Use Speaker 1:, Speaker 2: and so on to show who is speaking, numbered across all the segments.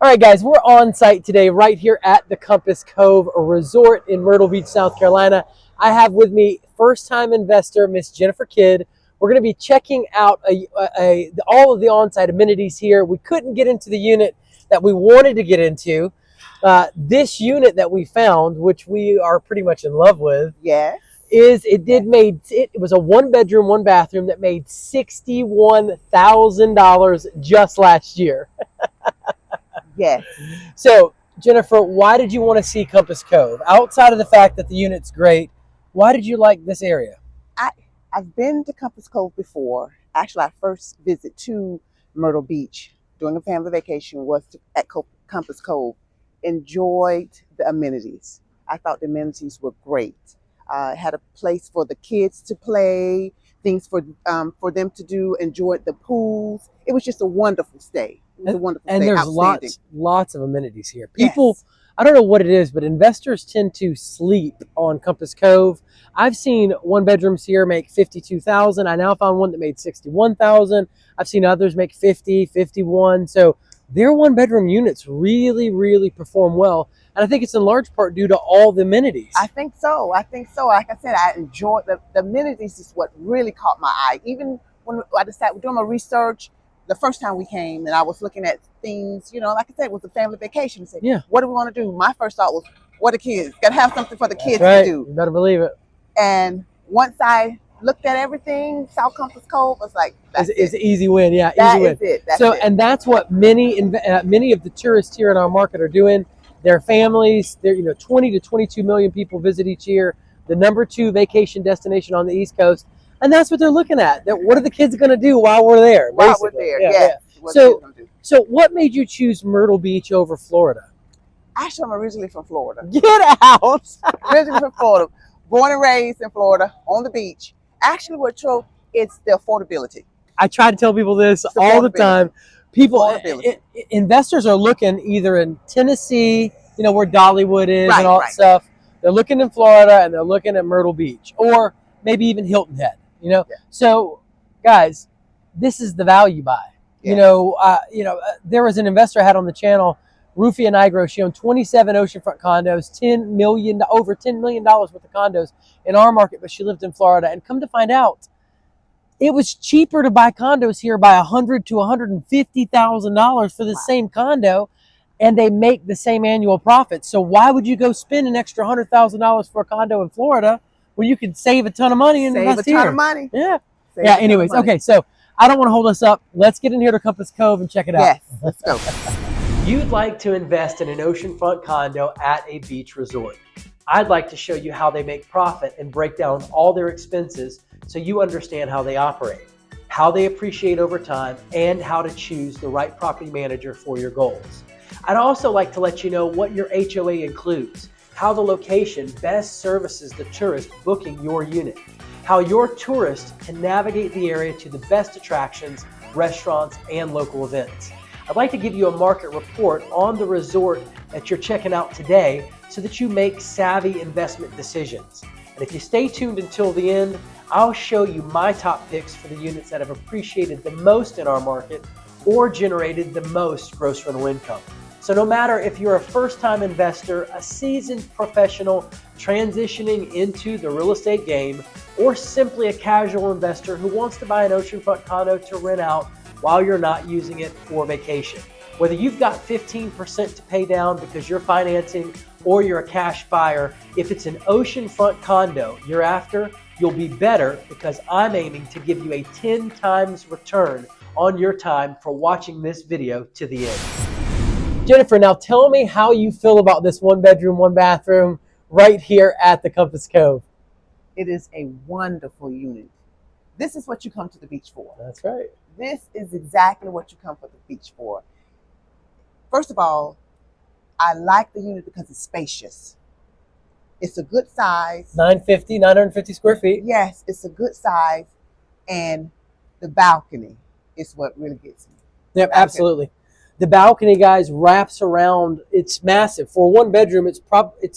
Speaker 1: All right, guys, we're on site today right here at the Compass Cove Resort in Myrtle Beach, South Carolina. I have with me first-time investor, Miss Jennifer Kidd. We're going to be checking out all of the on-site amenities here. We couldn't get into the unit that we wanted to get into. This unit that we found, which we are pretty much in love with, it was a one-bedroom, one-bathroom that made $61,000 just last year.
Speaker 2: Yes.
Speaker 1: So, Jennifer, why did you want to see Compass Cove? Outside of the fact that the unit's great, why did you like this area?
Speaker 2: I've been to Compass Cove before. Actually, our first visit to Myrtle Beach during a family vacation was at Compass Cove. Enjoyed the amenities. I thought the amenities were great. Had a place for the kids to play, things for them to do, enjoyed the pools. It was just a wonderful stay. It was a wonderful stay.
Speaker 1: And there's lots of amenities here. People, yes. I don't know what it is, but investors tend to sleep on Compass Cove. I've seen one bedrooms here make $52,000. I now found one that made $61,000. I've seen others make $50,000, $51,000. So their one bedroom units really perform well. And I think it's in large part due to all the amenities. I
Speaker 2: think so. Like I said, I enjoyed the amenities is what really caught my eye. Even when I decided doing my research, the first time we came and I was looking at things, like I said, it was a family vacation. Say,
Speaker 1: yeah.
Speaker 2: What do we want to do? My first thought was, what are kids? Got to have something for the kids
Speaker 1: to
Speaker 2: do.
Speaker 1: You better believe it.
Speaker 2: And once I looked at everything, South Compass Cove was like,
Speaker 1: it's an easy win. Yeah,
Speaker 2: that
Speaker 1: easy win.
Speaker 2: Is it. That's
Speaker 1: so,
Speaker 2: it.
Speaker 1: And that's what many of the tourists here in our market are doing. Their families, 20 to 22 million people visit each year. The #2 vacation destination on the East Coast. And that's what they're looking at. What are the kids going to do while we're there?
Speaker 2: While we're there, yeah.
Speaker 1: So what made you choose Myrtle Beach over Florida?
Speaker 2: Actually, I'm originally from Florida.
Speaker 1: Get out!
Speaker 2: Originally from Florida. Born and raised in Florida, on the beach. Actually, what drove it's the affordability.
Speaker 1: I try to tell people this all the time. Investors are looking either in Tennessee, where Dollywood is and all that stuff. They're looking in Florida and they're looking at Myrtle Beach or maybe even Hilton Head.
Speaker 2: Yeah.
Speaker 1: So, guys, this is the value buy. Yes. There was an investor I had on the channel, Rufia Nigro. She owned 27 oceanfront condos, over $10 million worth of condos in our market, but she lived in Florida. And come to find out, it was cheaper to buy condos here by $100,000 to $150,000 for the same condo, and they make the same annual profit. So why would you go spend an extra $100,000 for a condo in Florida when you could save a ton of money and invest here?
Speaker 2: Save a ton of money.
Speaker 1: Yeah. Anyways, okay, so I don't want to hold us up. Let's get in here to Compass Cove and check it out.
Speaker 2: Yes, let's go.
Speaker 1: You'd like to invest in an oceanfront condo at a beach resort. I'd like to show you how they make profit and break down all their expenses so you understand how they operate, how they appreciate over time, and how to choose the right property manager for your goals. I'd also like to let you know what your HOA includes, how the location best services the tourist booking your unit, how your tourist can navigate the area to the best attractions, restaurants, and local events. I'd like to give you a market report on the resort that you're checking out today so that you make savvy investment decisions. And if you stay tuned until the end, I'll show you my top picks for the units that have appreciated the most in our market or generated the most gross rental income. So no matter if you're a first-time investor, a seasoned professional transitioning into the real estate game, or simply a casual investor who wants to buy an oceanfront condo to rent out while you're not using it for vacation. Whether you've got 15% to pay down because you're financing or you're a cash buyer, if it's an oceanfront condo you're after, you'll be better because I'm aiming to give you a 10 times return on your time for watching this video to the end. Jennifer, now tell me how you feel about this one bedroom, one bathroom right here at the Compass Cove.
Speaker 2: It is a wonderful unit. This is what you come to the beach for.
Speaker 1: That's right.
Speaker 2: This is exactly what you come to the beach for. First of all, I like the unit because it's spacious. It's a good size.
Speaker 1: 950 square feet.
Speaker 2: Yes, it's a good size. And the balcony is what really gets me.
Speaker 1: Yep, absolutely. The balcony, guys, wraps around. It's massive. For one bedroom, it's probably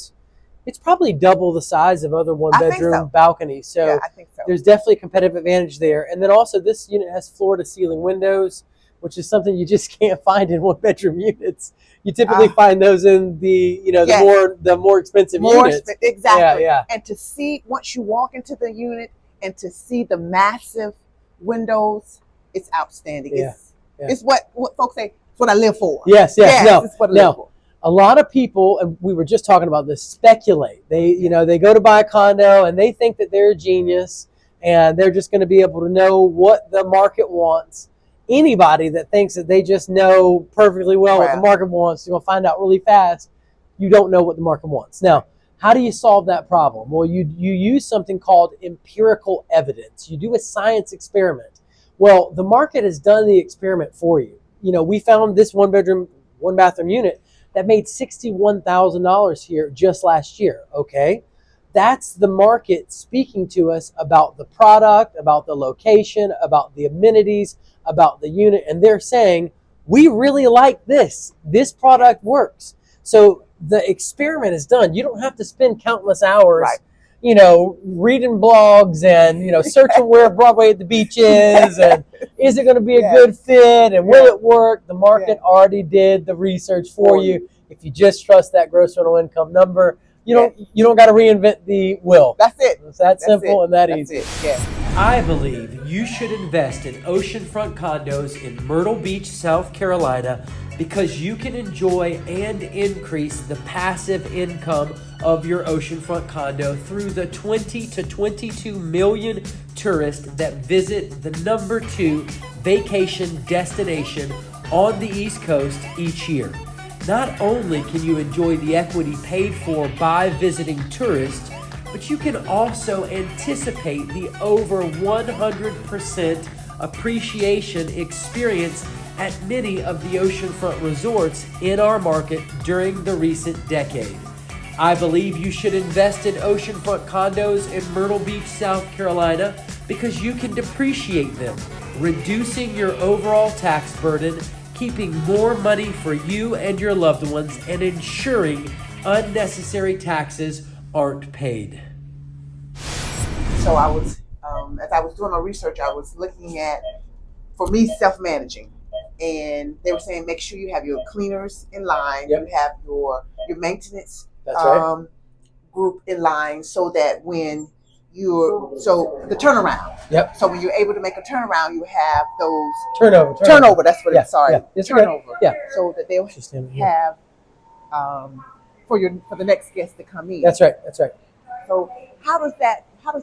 Speaker 1: double the size of other one-bedroom balconies. So
Speaker 2: I think so.
Speaker 1: There's definitely a competitive advantage there. And then also this unit has floor-to-ceiling windows, which is something you just can't find in one-bedroom units. You typically find those in the, the more expensive units.
Speaker 2: Exactly.
Speaker 1: Yeah.
Speaker 2: And to see, once you walk into the unit and to see the massive windows, it's outstanding. It's what folks say, it's what I live for.
Speaker 1: Yes. No,
Speaker 2: it's what I live for.
Speaker 1: A lot of people, and we were just talking about this, speculate. They go to buy a condo and they think that they're a genius and they're just going to be able to know what the market wants. Anybody that thinks that they just know perfectly well what the market wants, you're going to find out really fast you don't know what the market wants. Now, how do you solve that problem? Well, you use something called empirical evidence. You do a science experiment. Well, the market has done the experiment for you. We found this one-bedroom, one-bathroom unit that made $61,000 here just last year. Okay, that's the market speaking to us about the product, about the location, about the amenities, about the unit, and they're saying, we really like this. This product works. So the experiment is done. You don't have to spend countless hours, reading blogs and, searching where Broadway at the beach is and is it going to be a good fit and will it work? The market already did the research for you. If you just trust that gross rental income number, you don't got to reinvent the wheel.
Speaker 2: That's it.
Speaker 1: It's that simple and that easy.
Speaker 2: Yeah.
Speaker 1: I believe you should invest in oceanfront condos in Myrtle Beach, South Carolina, because you can enjoy and increase the passive income of your oceanfront condo through the 20 to 22 million tourists that visit the #2 vacation destination on the East Coast each year. Not only can you enjoy the equity paid for by visiting tourists, but you can also anticipate the over 100% appreciation experience at many of the oceanfront resorts in our market during the recent decade. I believe you should invest in oceanfront condos in Myrtle Beach, South Carolina, because you can depreciate them, reducing your overall tax burden, keeping more money for you and your loved ones, and ensuring unnecessary taxes aren't paid.
Speaker 2: So I was, as I was doing my research, I was looking at, for me, self-managing. And they were saying, make sure you have your cleaners in line, you have your maintenance group in line, so that when the turnaround. So when you're able to make a turnaround, you have those turnover. That's what it's turnover. So that they'll have for the next guest to come in.
Speaker 1: That's right.
Speaker 2: So how does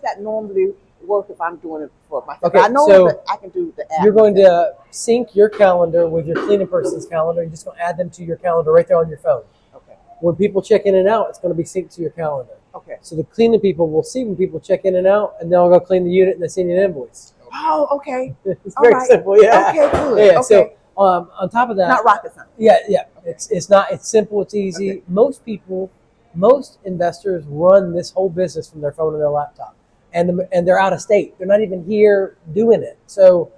Speaker 2: that normally work if I'm doing it for myself?
Speaker 1: Okay,
Speaker 2: I know that I can do the app.
Speaker 1: You're going to sync your calendar with your cleaning person's calendar. You're just going to add them to your calendar right there on your phone.
Speaker 2: Okay.
Speaker 1: When people check in and out, it's going to be synced to your calendar.
Speaker 2: Okay.
Speaker 1: So the cleaning people will see when people check in and out, and they'll go clean the unit and they send you an invoice.
Speaker 2: Oh, okay.
Speaker 1: It's very simple. Yeah.
Speaker 2: Okay, good.
Speaker 1: Yeah.
Speaker 2: Okay.
Speaker 1: So on top of that,
Speaker 2: not rocket science.
Speaker 1: Yeah. It's simple. It's easy. Okay. Most investors run this whole business from their phone and their laptop, and they're out of state. They're not even here doing it. So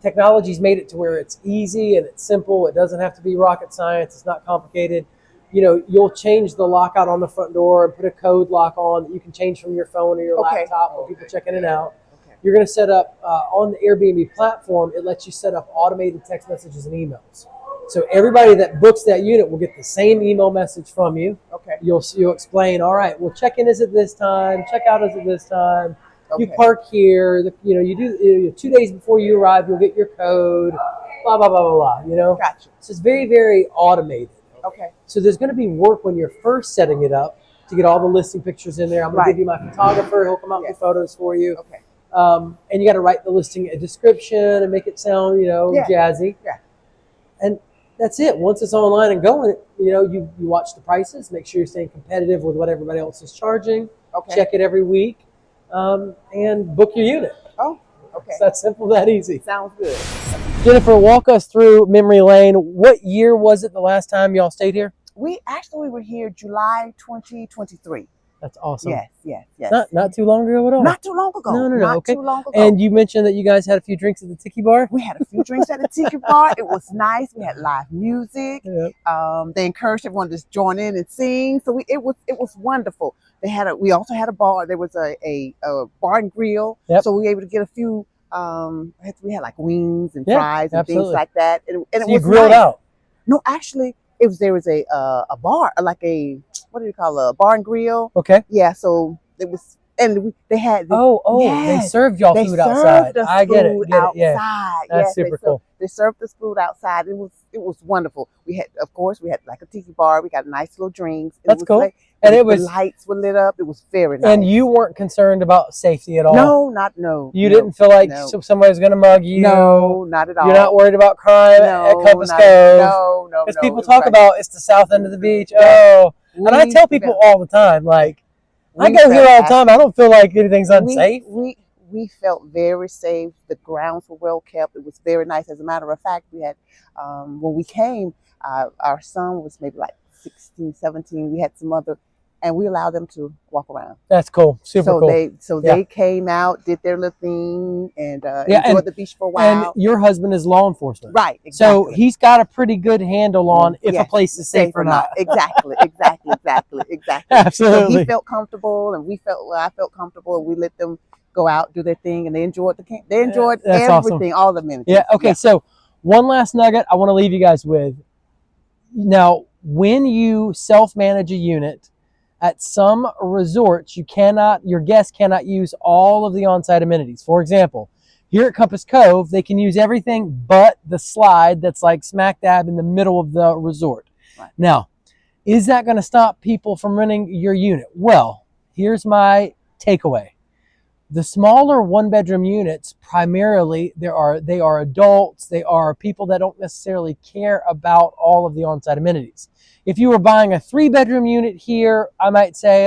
Speaker 1: technology's made it to where it's easy and it's simple. It doesn't have to be rocket science. It's not complicated. You'll change the lockout on the front door and put a code lock on that you can change from your phone or your laptop when people check in and out. Okay. You're going to set up on the Airbnb platform. It lets you set up automated text messages and emails. So everybody that books that unit will get the same email message from you.
Speaker 2: Okay.
Speaker 1: You'll explain, all right, well, check-in is at this time, check-out is at this time.
Speaker 2: Okay.
Speaker 1: You park here. You do 2 days before you arrive, you'll get your code. Blah blah blah blah blah.
Speaker 2: Gotcha.
Speaker 1: So it's very, very automated.
Speaker 2: Okay.
Speaker 1: So there's going to be work when you're first setting it up to get all the listing pictures in there. I'm going to give you my photographer. He'll come out with photos for you.
Speaker 2: Okay.
Speaker 1: And you got to write the listing a description and make it sound, jazzy.
Speaker 2: Yeah.
Speaker 1: And that's it. Once it's online and going, you watch the prices, make sure you're staying competitive with what everybody else is charging.
Speaker 2: Okay.
Speaker 1: Check it every week, and book your unit.
Speaker 2: Oh, okay.
Speaker 1: It's that simple, that easy.
Speaker 2: Sounds good.
Speaker 1: Jennifer, walk us through memory lane. What year was it the last time y'all stayed here?
Speaker 2: We actually were here July 2023.
Speaker 1: That's awesome.
Speaker 2: Yes.
Speaker 1: Not too long ago at all.
Speaker 2: Not too long ago.
Speaker 1: No. Okay.
Speaker 2: Too long ago.
Speaker 1: And you mentioned that you guys had a few drinks at the Tiki Bar.
Speaker 2: We had a few drinks at the Tiki Bar. It was nice. We had live music.
Speaker 1: Yep.
Speaker 2: They encouraged everyone to join in and sing. So it was wonderful. We also had a bar. There was a bar and grill.
Speaker 1: Yep.
Speaker 2: So we were able to get a few We had like wings and
Speaker 1: Yeah,
Speaker 2: fries and things
Speaker 1: absolutely.
Speaker 2: like that, and
Speaker 1: So
Speaker 2: it
Speaker 1: you
Speaker 2: was
Speaker 1: grilled
Speaker 2: nice.
Speaker 1: out.
Speaker 2: No, actually, there was a bar, like a, what do you call a bar and grill?
Speaker 1: Okay.
Speaker 2: Yeah, so it was, and they had
Speaker 1: They
Speaker 2: yes,
Speaker 1: served y'all
Speaker 2: they
Speaker 1: food outside.
Speaker 2: served us
Speaker 1: I get
Speaker 2: food
Speaker 1: it, get it. Yeah,
Speaker 2: outside.
Speaker 1: that's
Speaker 2: Yes,
Speaker 1: super cool.
Speaker 2: they served us food outside. It was wonderful. We had, of course, we had like a tiki bar. We got nice little drinks. And
Speaker 1: That's
Speaker 2: it was
Speaker 1: cool.
Speaker 2: like,
Speaker 1: And it
Speaker 2: the
Speaker 1: was,
Speaker 2: lights were lit up. It was very nice.
Speaker 1: and you weren't concerned about safety at all.
Speaker 2: No,
Speaker 1: You didn't feel like
Speaker 2: no.
Speaker 1: somebody was going to mug you.
Speaker 2: No, not at all.
Speaker 1: You're not worried about crime at Compass Cove.
Speaker 2: No,
Speaker 1: Because people talk about it's the south end of the beach. Oh, and I tell people all the time, like, I go here all the time. I don't feel like anything's unsafe.
Speaker 2: We felt very safe. The grounds were well kept. It was very nice. As a matter of fact, we had, when we came, our son was maybe like 16, 17. We had some other, and we allowed them to walk around.
Speaker 1: That's cool. Super cool.
Speaker 2: They came out, did their little thing, and
Speaker 1: Yeah,
Speaker 2: enjoyed the beach for a while.
Speaker 1: And your husband is law enforcement.
Speaker 2: Right, exactly.
Speaker 1: So he's got a pretty good handle on if a place is safe or not.
Speaker 2: Exactly.
Speaker 1: Absolutely.
Speaker 2: So he felt comfortable, and I felt comfortable, and we let them go out, do their thing, and they enjoyed
Speaker 1: That's
Speaker 2: everything,
Speaker 1: awesome.
Speaker 2: all the amenities.
Speaker 1: Yeah, okay, so one last nugget I want to leave you guys with. Now, when you self-manage a unit, at some resorts, your guests cannot use all of the on-site amenities. For example, here at Compass Cove, they can use everything but the slide that's like smack dab in the middle of the resort.
Speaker 2: Right.
Speaker 1: Now, is that going to stop people from renting your unit? Well, here's my takeaway. The smaller one-bedroom units, primarily, they are adults. They are people that don't necessarily care about all of the on-site amenities. If you were buying a 3-bedroom unit here, I might say,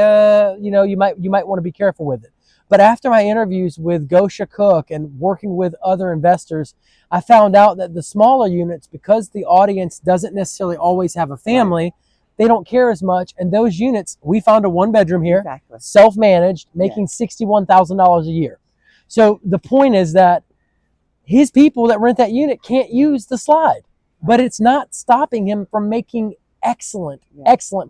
Speaker 1: you might want to be careful with it. But after my interviews with Gosha Cook and working with other investors, I found out that the smaller units, because the audience doesn't necessarily always have a family, right, they don't care as much. And those units, we found a 1-bedroom here, exactly, self-managed, making $61,000 a year. So the point is that his people that rent that unit can't use the slide, but it's not stopping him from making excellent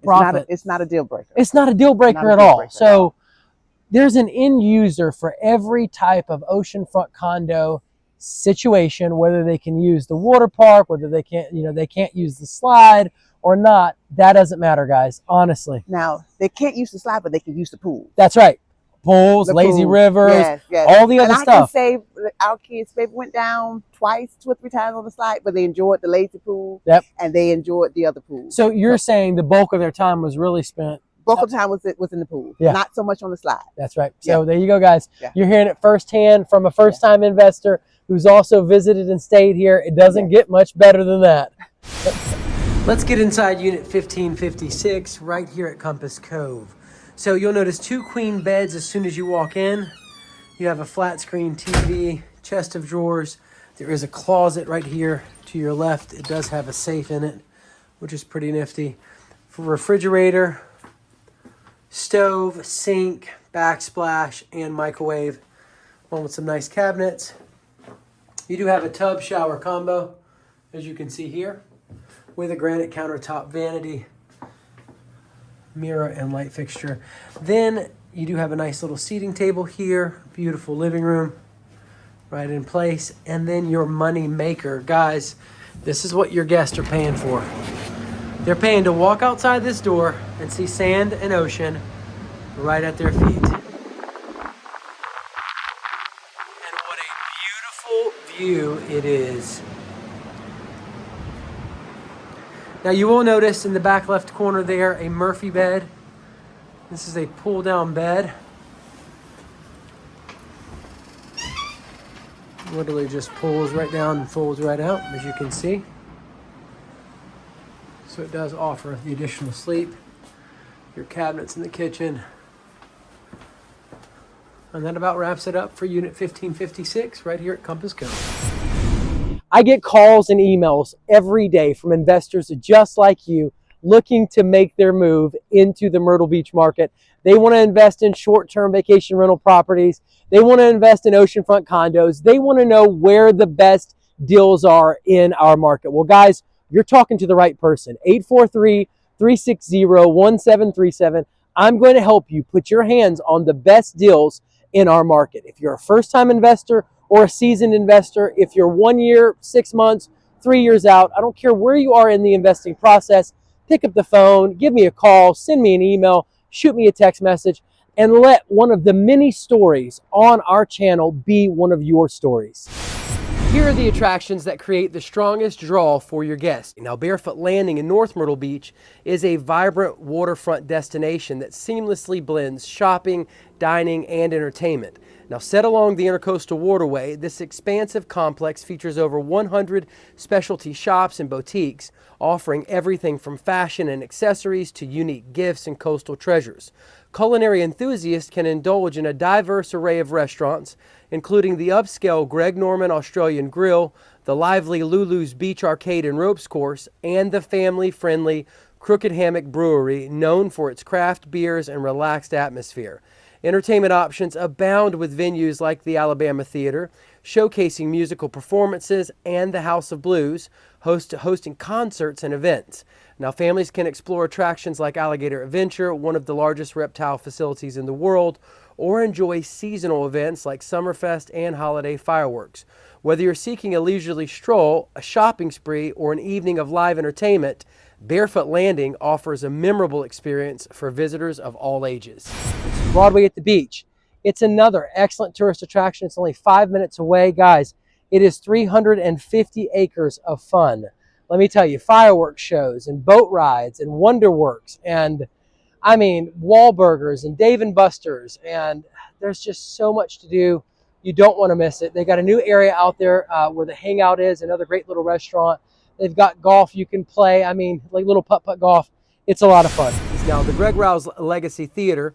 Speaker 1: profit.
Speaker 2: It's not a deal breaker.
Speaker 1: It's not a deal breaker at all. So there's an end user for every type of oceanfront condo situation, whether they can use the water park, whether they can't use the slide or not. That doesn't matter, guys, honestly.
Speaker 2: Now, they can't use the slide, but they can use the pool.
Speaker 1: That's right. Pools, lazy rivers, all the other stuff.
Speaker 2: I can say our kids, they went down twice, 2 or 3 times on the slide, but they enjoyed the lazy pool. Yep. And they enjoyed the other pool.
Speaker 1: So you're saying the bulk of their time was really spent.
Speaker 2: Bulk of the time was in the pool, not so much on the slide.
Speaker 1: That's right. So there you go, guys. You're hearing it firsthand from a first-time investor who's also visited and stayed here. It doesn't get much better than that. Let's get inside Unit 1556 right here at Compass Cove. So you'll notice 2 queen beds as soon as you walk in. You have a flat screen TV, chest of drawers. There is a closet right here to your left. It does have a safe in it, which is pretty nifty. For refrigerator, stove, sink, backsplash, and microwave, along with some nice cabinets. You do have a tub shower combo, as you can see here, with a granite countertop vanity, mirror, and light fixture. Then you do have a nice little seating table here, beautiful living room right in place, and then your money maker. Guys, this is what your guests are paying for. They're paying to walk outside this door and see sand and ocean right at their feet. And what a beautiful view it is. Now you will notice in the back left corner there a Murphy bed. This is a pull down bed. Literally just pulls right down and folds right out, as you can see. So it does offer the additional sleep. Your cabinets in the kitchen. And that about wraps it up for Unit 1556 right here at Compass Cove. I get calls and emails every day from investors just like you looking to make their move into the Myrtle Beach market. They want to invest in short-term vacation rental properties. They want to invest in oceanfront condos. They want to know where the best deals are in our market. Well, guys, you're talking to the right person. 843-360-1737. I'm going to help you put your hands on the best deals in our market. If you're a first-time investor or a seasoned investor, if you're 1 year, 6 months, 3 years out, I don't care where you are in the investing process, pick up the phone, give me a call, send me an email, shoot me a text message, and let one of the many stories on our channel be one of your stories. Here are the attractions that create the strongest draw for your guests. Now, Barefoot Landing in North Myrtle Beach is a vibrant waterfront destination that seamlessly blends shopping, dining, and entertainment. Now, set along the Intercoastal Waterway, this expansive complex features over 100 specialty shops and boutiques, offering everything from fashion and accessories to unique gifts and coastal treasures. Culinary enthusiasts can indulge in a diverse array of restaurants, including the upscale Greg Norman Australian Grill, the lively Lulu's Beach Arcade and Ropes Course, and the family-friendly Crooked Hammock Brewery, known for its craft beers and relaxed atmosphere. Entertainment options abound with venues like the Alabama Theater, showcasing musical performances, and the House of Blues, hosting concerts and events. Now, families can explore attractions like Alligator Adventure, one of the largest reptile facilities in the world, or enjoy seasonal events like Summerfest and holiday fireworks. Whether you're seeking a leisurely stroll, a shopping spree, or an evening of live entertainment, Barefoot Landing offers a memorable experience for visitors of all ages. Broadway at the Beach. It's another excellent tourist attraction. It's only 5 minutes away. Guys, it is 350 acres of fun. Let me tell you, fireworks shows and boat rides and Wonderworks and Wahlburgers and Dave & Buster's, and there's just so much to do. You don't want to miss it. They got a new area out there where the hangout is, another great little restaurant. They've got golf you can play. Like little putt-putt golf. It's a lot of fun. Now, the Greg Rouse Legacy Theater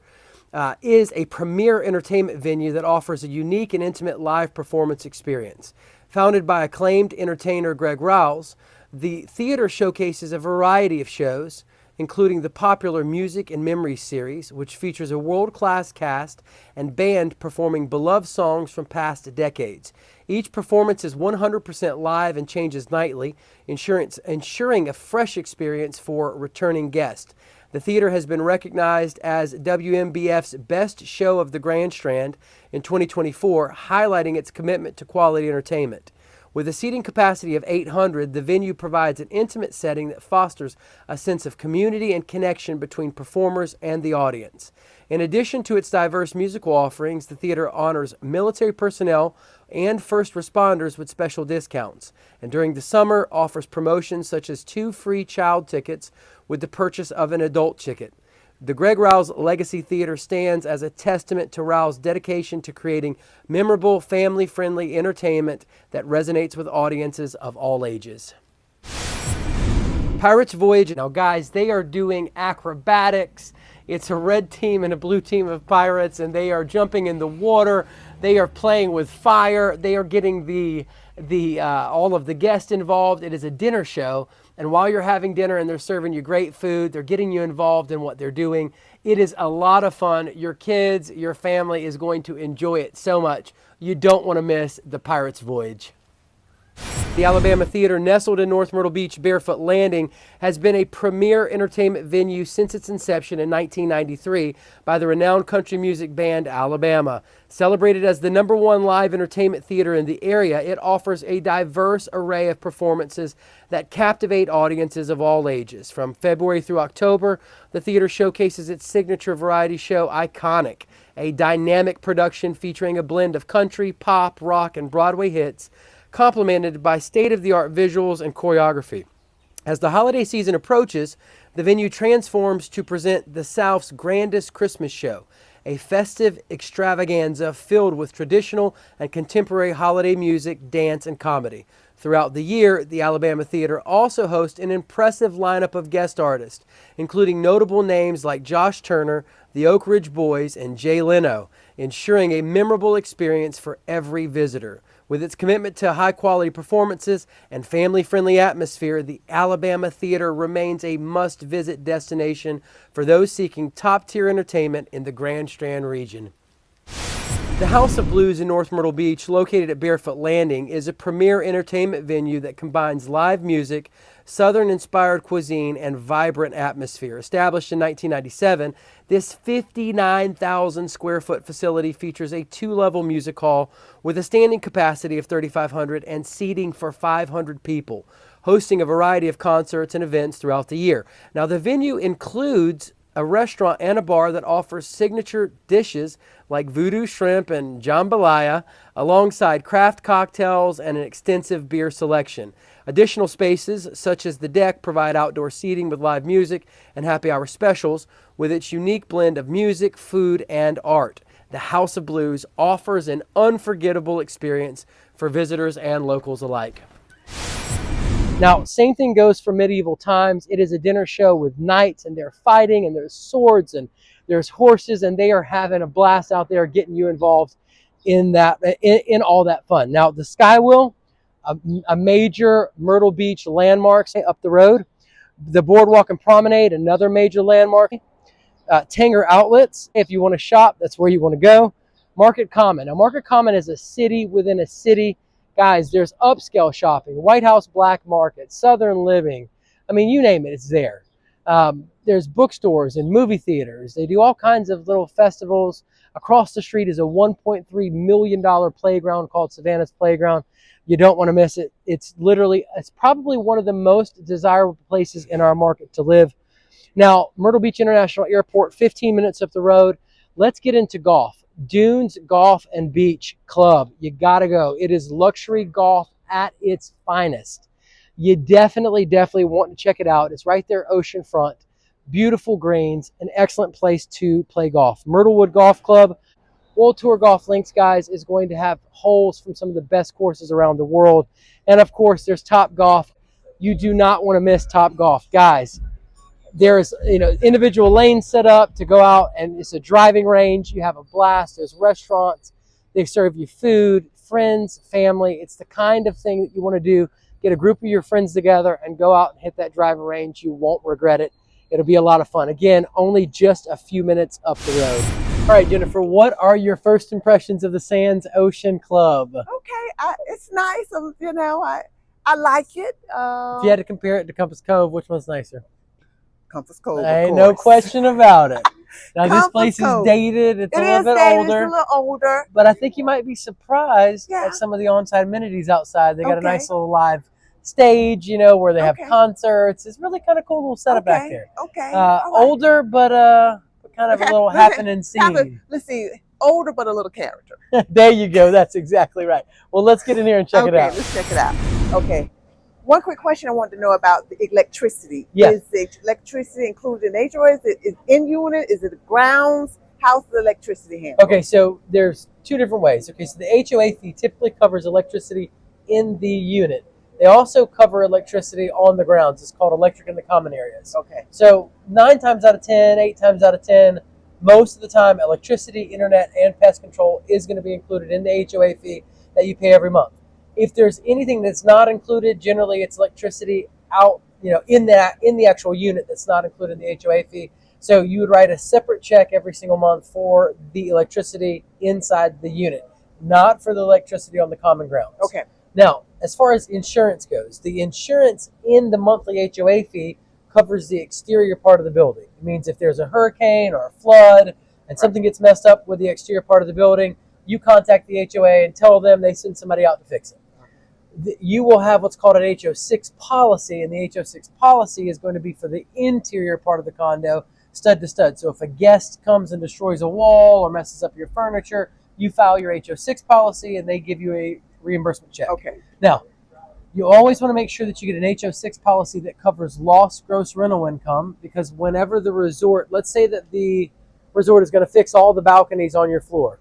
Speaker 1: is a premier entertainment venue that offers a unique and intimate live performance experience. Founded by acclaimed entertainer Greg Rouse, the theater showcases a variety of shows, including the popular Music and Memories series, which features a world-class cast and band performing beloved songs from past decades. Each performance is 100% live and changes nightly, ensuring a fresh experience for returning guests. The theater has been recognized as WMBF's Best Show of the Grand Strand in 2024, highlighting its commitment to quality entertainment. With a seating capacity of 800, the venue provides an intimate setting that fosters a sense of community and connection between performers and the audience. In addition to its diverse musical offerings, the theater honors military personnel and first responders with special discounts, and during the summer offers promotions such as 2 free child tickets with the purchase of an adult ticket. The Greg Rouse Legacy Theater stands as a testament to Rouse's dedication to creating memorable, family-friendly entertainment that resonates with audiences of all ages. Pirates Voyage. Now, guys, they are doing acrobatics. It's a red team and a blue team of pirates, and they are jumping in the water. They are playing with fire. They are getting all of the guests involved. It is a dinner show. And while you're having dinner and they're serving you great food, they're getting you involved in what they're doing. It is a lot of fun. Your kids, your family is going to enjoy it so much. You don't want to miss the Pirates Voyage. The Alabama Theater, nestled in North Myrtle Beach, Barefoot Landing, has been a premier entertainment venue since its inception in 1993 by the renowned country music band Alabama. Celebrated as the #1 live entertainment theater in the area, it offers a diverse array of performances that captivate audiences of all ages. From February through October, the theater showcases its signature variety show, Iconic, a dynamic production featuring a blend of country, pop, rock, and Broadway hits, complemented by state-of-the-art visuals and choreography. As the holiday season approaches, the venue transforms to present the South's grandest Christmas show, a festive extravaganza filled with traditional and contemporary holiday music, dance, and comedy. Throughout the year, the Alabama Theater also hosts an impressive lineup of guest artists, including notable names like Josh Turner, the Oak Ridge Boys, and Jay Leno, ensuring a memorable experience for every visitor. With its commitment to high-quality performances and family-friendly atmosphere, the Alabama Theater remains a must-visit destination for those seeking top-tier entertainment in the Grand Strand region. The House of Blues in North Myrtle Beach, located at Barefoot Landing, is a premier entertainment venue that combines live music, Southern-inspired cuisine, and vibrant atmosphere. Established in 1997, this 59,000 square foot facility features a two-level music hall with a standing capacity of 3,500 and seating for 500 people, hosting a variety of concerts and events throughout the year. Now, the venue includes a restaurant and a bar that offers signature dishes like voodoo shrimp and jambalaya, alongside craft cocktails and an extensive beer selection. Additional spaces, such as the deck, provide outdoor seating with live music and happy hour specials with its unique blend of music, food, and art. The House of Blues offers an unforgettable experience for visitors and locals alike. Now, same thing goes for medieval times. It is a dinner show with knights, and they're fighting, and there's swords, and there's horses, and they are having a blast out there, getting you involved in that, in all that fun. Now, the Skywheel, a major Myrtle Beach landmark up the road. The Boardwalk and Promenade, another major landmark. Tanger Outlets, if you want to shop, that's where you want to go. Market Common. Now, Market Common is a city within a city. Guys, there's upscale shopping, White House Black Market, Southern Living. I mean, you name it, it's there. There's bookstores and movie theaters. They do all kinds of little festivals. Across the street is a $1.3 million playground called Savannah's Playground. You don't want to miss it. It's probably one of the most desirable places in our market to live. Now, Myrtle Beach International Airport, 15 minutes up the road. Let's get into golf. Dunes Golf and Beach Club. You gotta go. It is luxury golf at its finest. You definitely want to check it out. It's right there oceanfront. Beautiful greens, an excellent place to play golf. Myrtlewood Golf Club, World Tour Golf Links, guys, is going to have holes from some of the best courses around the world. And of course, there's Top Golf. You do not want to miss Top Golf. Guys, there's individual lanes set up to go out, and it's a driving range. You have a blast. There's restaurants. They serve you food, friends, family. It's the kind of thing that you want to do. Get a group of your friends together and go out and hit that driving range. You won't regret it. It'll be a lot of fun. Again, only just a few minutes up the road. All right, Jennifer, what are your first impressions of the Sands Ocean Club?
Speaker 2: Okay, it's nice. I like it.
Speaker 1: If you had to compare it to Compass Cove, which one's nicer?
Speaker 2: Compass Cove,
Speaker 1: Ain't no question about it. Now, this place is dated. It's a little bit older.
Speaker 2: It's a little older.
Speaker 1: But I think you might be surprised at some of the on-site amenities outside. They got a nice little live stage, where they have concerts. It's really kind of cool little setup back there.
Speaker 2: Okay.
Speaker 1: Older, but kind of a little happening scene.
Speaker 2: Let's see. Older, but a little character.
Speaker 1: There you go. That's exactly right. Well, let's get in here and check it out.
Speaker 2: Okay, let's check it out. Okay. One quick question I wanted to know about the electricity.
Speaker 1: Yes.
Speaker 2: Is the electricity included in HOA? Is it in unit? Is it grounds? How's the electricity handled?
Speaker 1: Okay, so there's two different ways. Okay, so the HOA fee typically covers electricity in the unit. They also cover electricity on the grounds. It's called electric in the common areas.
Speaker 2: Okay.
Speaker 1: So 9 times out of 10, 8 times out of 10, most of the time, electricity, internet, and pest control is going to be included in the HOA fee that you pay every month. If there's anything that's not included, generally it's electricity out, in the actual unit that's not included in the HOA fee. So you would write a separate check every single month for the electricity inside the unit, not for the electricity on the common grounds.
Speaker 2: Okay.
Speaker 1: Now, as far as insurance goes, the insurance in the monthly HOA fee covers the exterior part of the building. It means if there's a hurricane or a flood and something gets messed up with the exterior part of the building, you contact the HOA and tell them, they send somebody out to fix it. You will have what's called an HO6 policy, and the HO6 policy is going to be for the interior part of the condo, stud to stud. So if a guest comes and destroys a wall or messes up your furniture, you file your HO6 policy and they give you a reimbursement check.
Speaker 2: Okay.
Speaker 1: Now, you always want to make sure that you get an HO6 policy that covers lost gross rental income, because whenever the resort, let's say that the resort is going to fix all the balconies on your floor.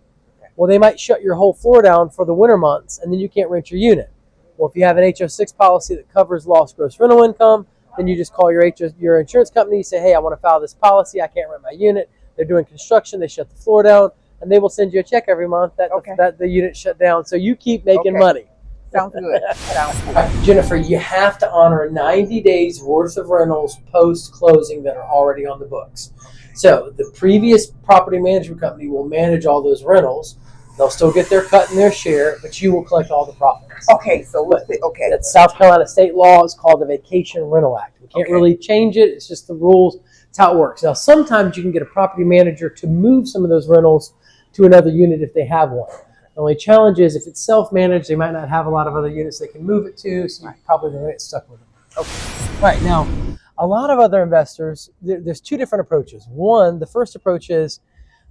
Speaker 1: Well, they might shut your whole floor down for the winter months, and then you can't rent your unit. Well, if you have an HO6 policy that covers lost gross rental income, then you just call your insurance company, say, hey, I want to file this policy. I can't rent my unit. They're doing construction. They shut the floor down, and they will send you a check every month that the unit shut down. So you keep making money.
Speaker 2: Sounds good. Sounds good.
Speaker 1: Right, Jennifer, you have to honor 90 days worth of rentals post-closing that are already on the books. So the previous property management company will manage all those rentals. They'll still get their cut and their share, but you will collect all the profits.
Speaker 2: Okay, so okay.
Speaker 1: That's South Carolina state law. It's called the Vacation Rental Act. We can't really change it. It's just the rules. It's how it works. Now, sometimes you can get a property manager to move some of those rentals to another unit if they have one. The only challenge is if it's self-managed, they might not have a lot of other units they can move it to, so you're probably going to get stuck with them. Okay. Right, now, a lot of other investors, there's two different approaches. One, the first approach is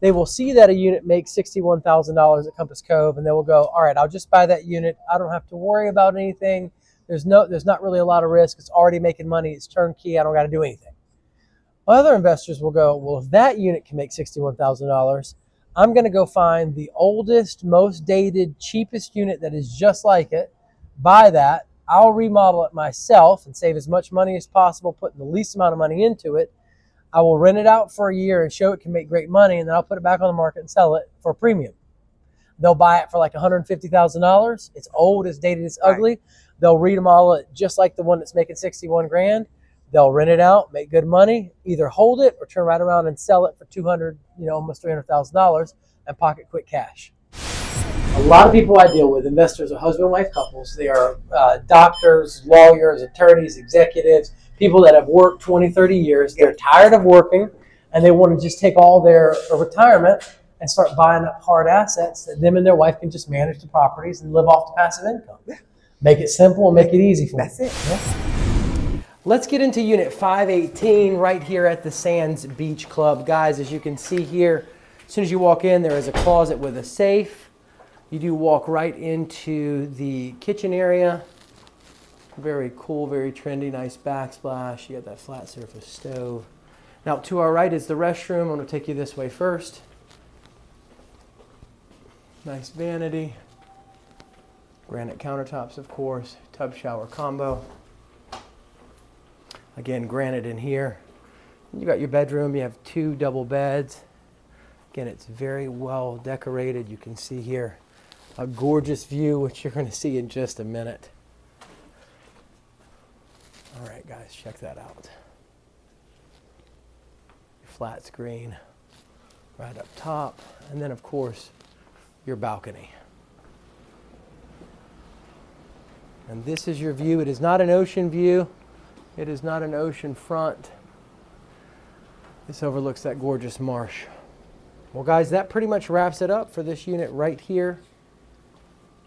Speaker 1: they will see that a unit makes $61,000 at Compass Cove, and they will go, all right, I'll just buy that unit. I don't have to worry about anything. There's not really a lot of risk. It's already making money. It's turnkey. I don't got to do anything. Other investors will go, well, if that unit can make $61,000, I'm going to go find the oldest, most dated, cheapest unit that is just like it, buy that. I'll remodel it myself and save as much money as possible, putting the least amount of money into it. I will rent it out for a year and show it can make great money, and then I'll put it back on the market and sell it for a premium. They'll buy it for like $150,000. It's old, it's dated, it's ugly. They'll remodel it just like the one that's making 61 grand. They'll rent it out, make good money, either hold it or turn right around and sell it for $200,000, almost $300,000 and pocket quick cash. A lot of people I deal with, investors are husband and wife couples. They are doctors, lawyers, attorneys, executives, people that have worked 20, 30 years. They're tired of working, and they want to just take all their retirement and start buying up hard assets that them and their wife can just manage the properties and live off the passive income. Make it simple and make it easy for them.
Speaker 2: That's it.
Speaker 1: Yeah. Let's get into Unit 518 right here at the Sands Beach Club. Guys, as you can see here, as soon as you walk in, there is a closet with a safe. You do walk right into the kitchen area. Very cool, very trendy, nice backsplash. You got that flat surface stove. Now to our right is the restroom. I'm going to take you this way first. Nice vanity. Granite countertops, of course. Tub shower combo. Again, granite in here. You got your bedroom. You have 2 double beds. Again, it's very well decorated. You can see here a gorgeous view, which you're going to see in just a minute. All right, guys, check that out. Flat screen right up top, and then, of course, your balcony. And this is your view. It is not an ocean view. It is not an ocean front. This overlooks that gorgeous marsh. Well, guys, that pretty much wraps it up for this unit right here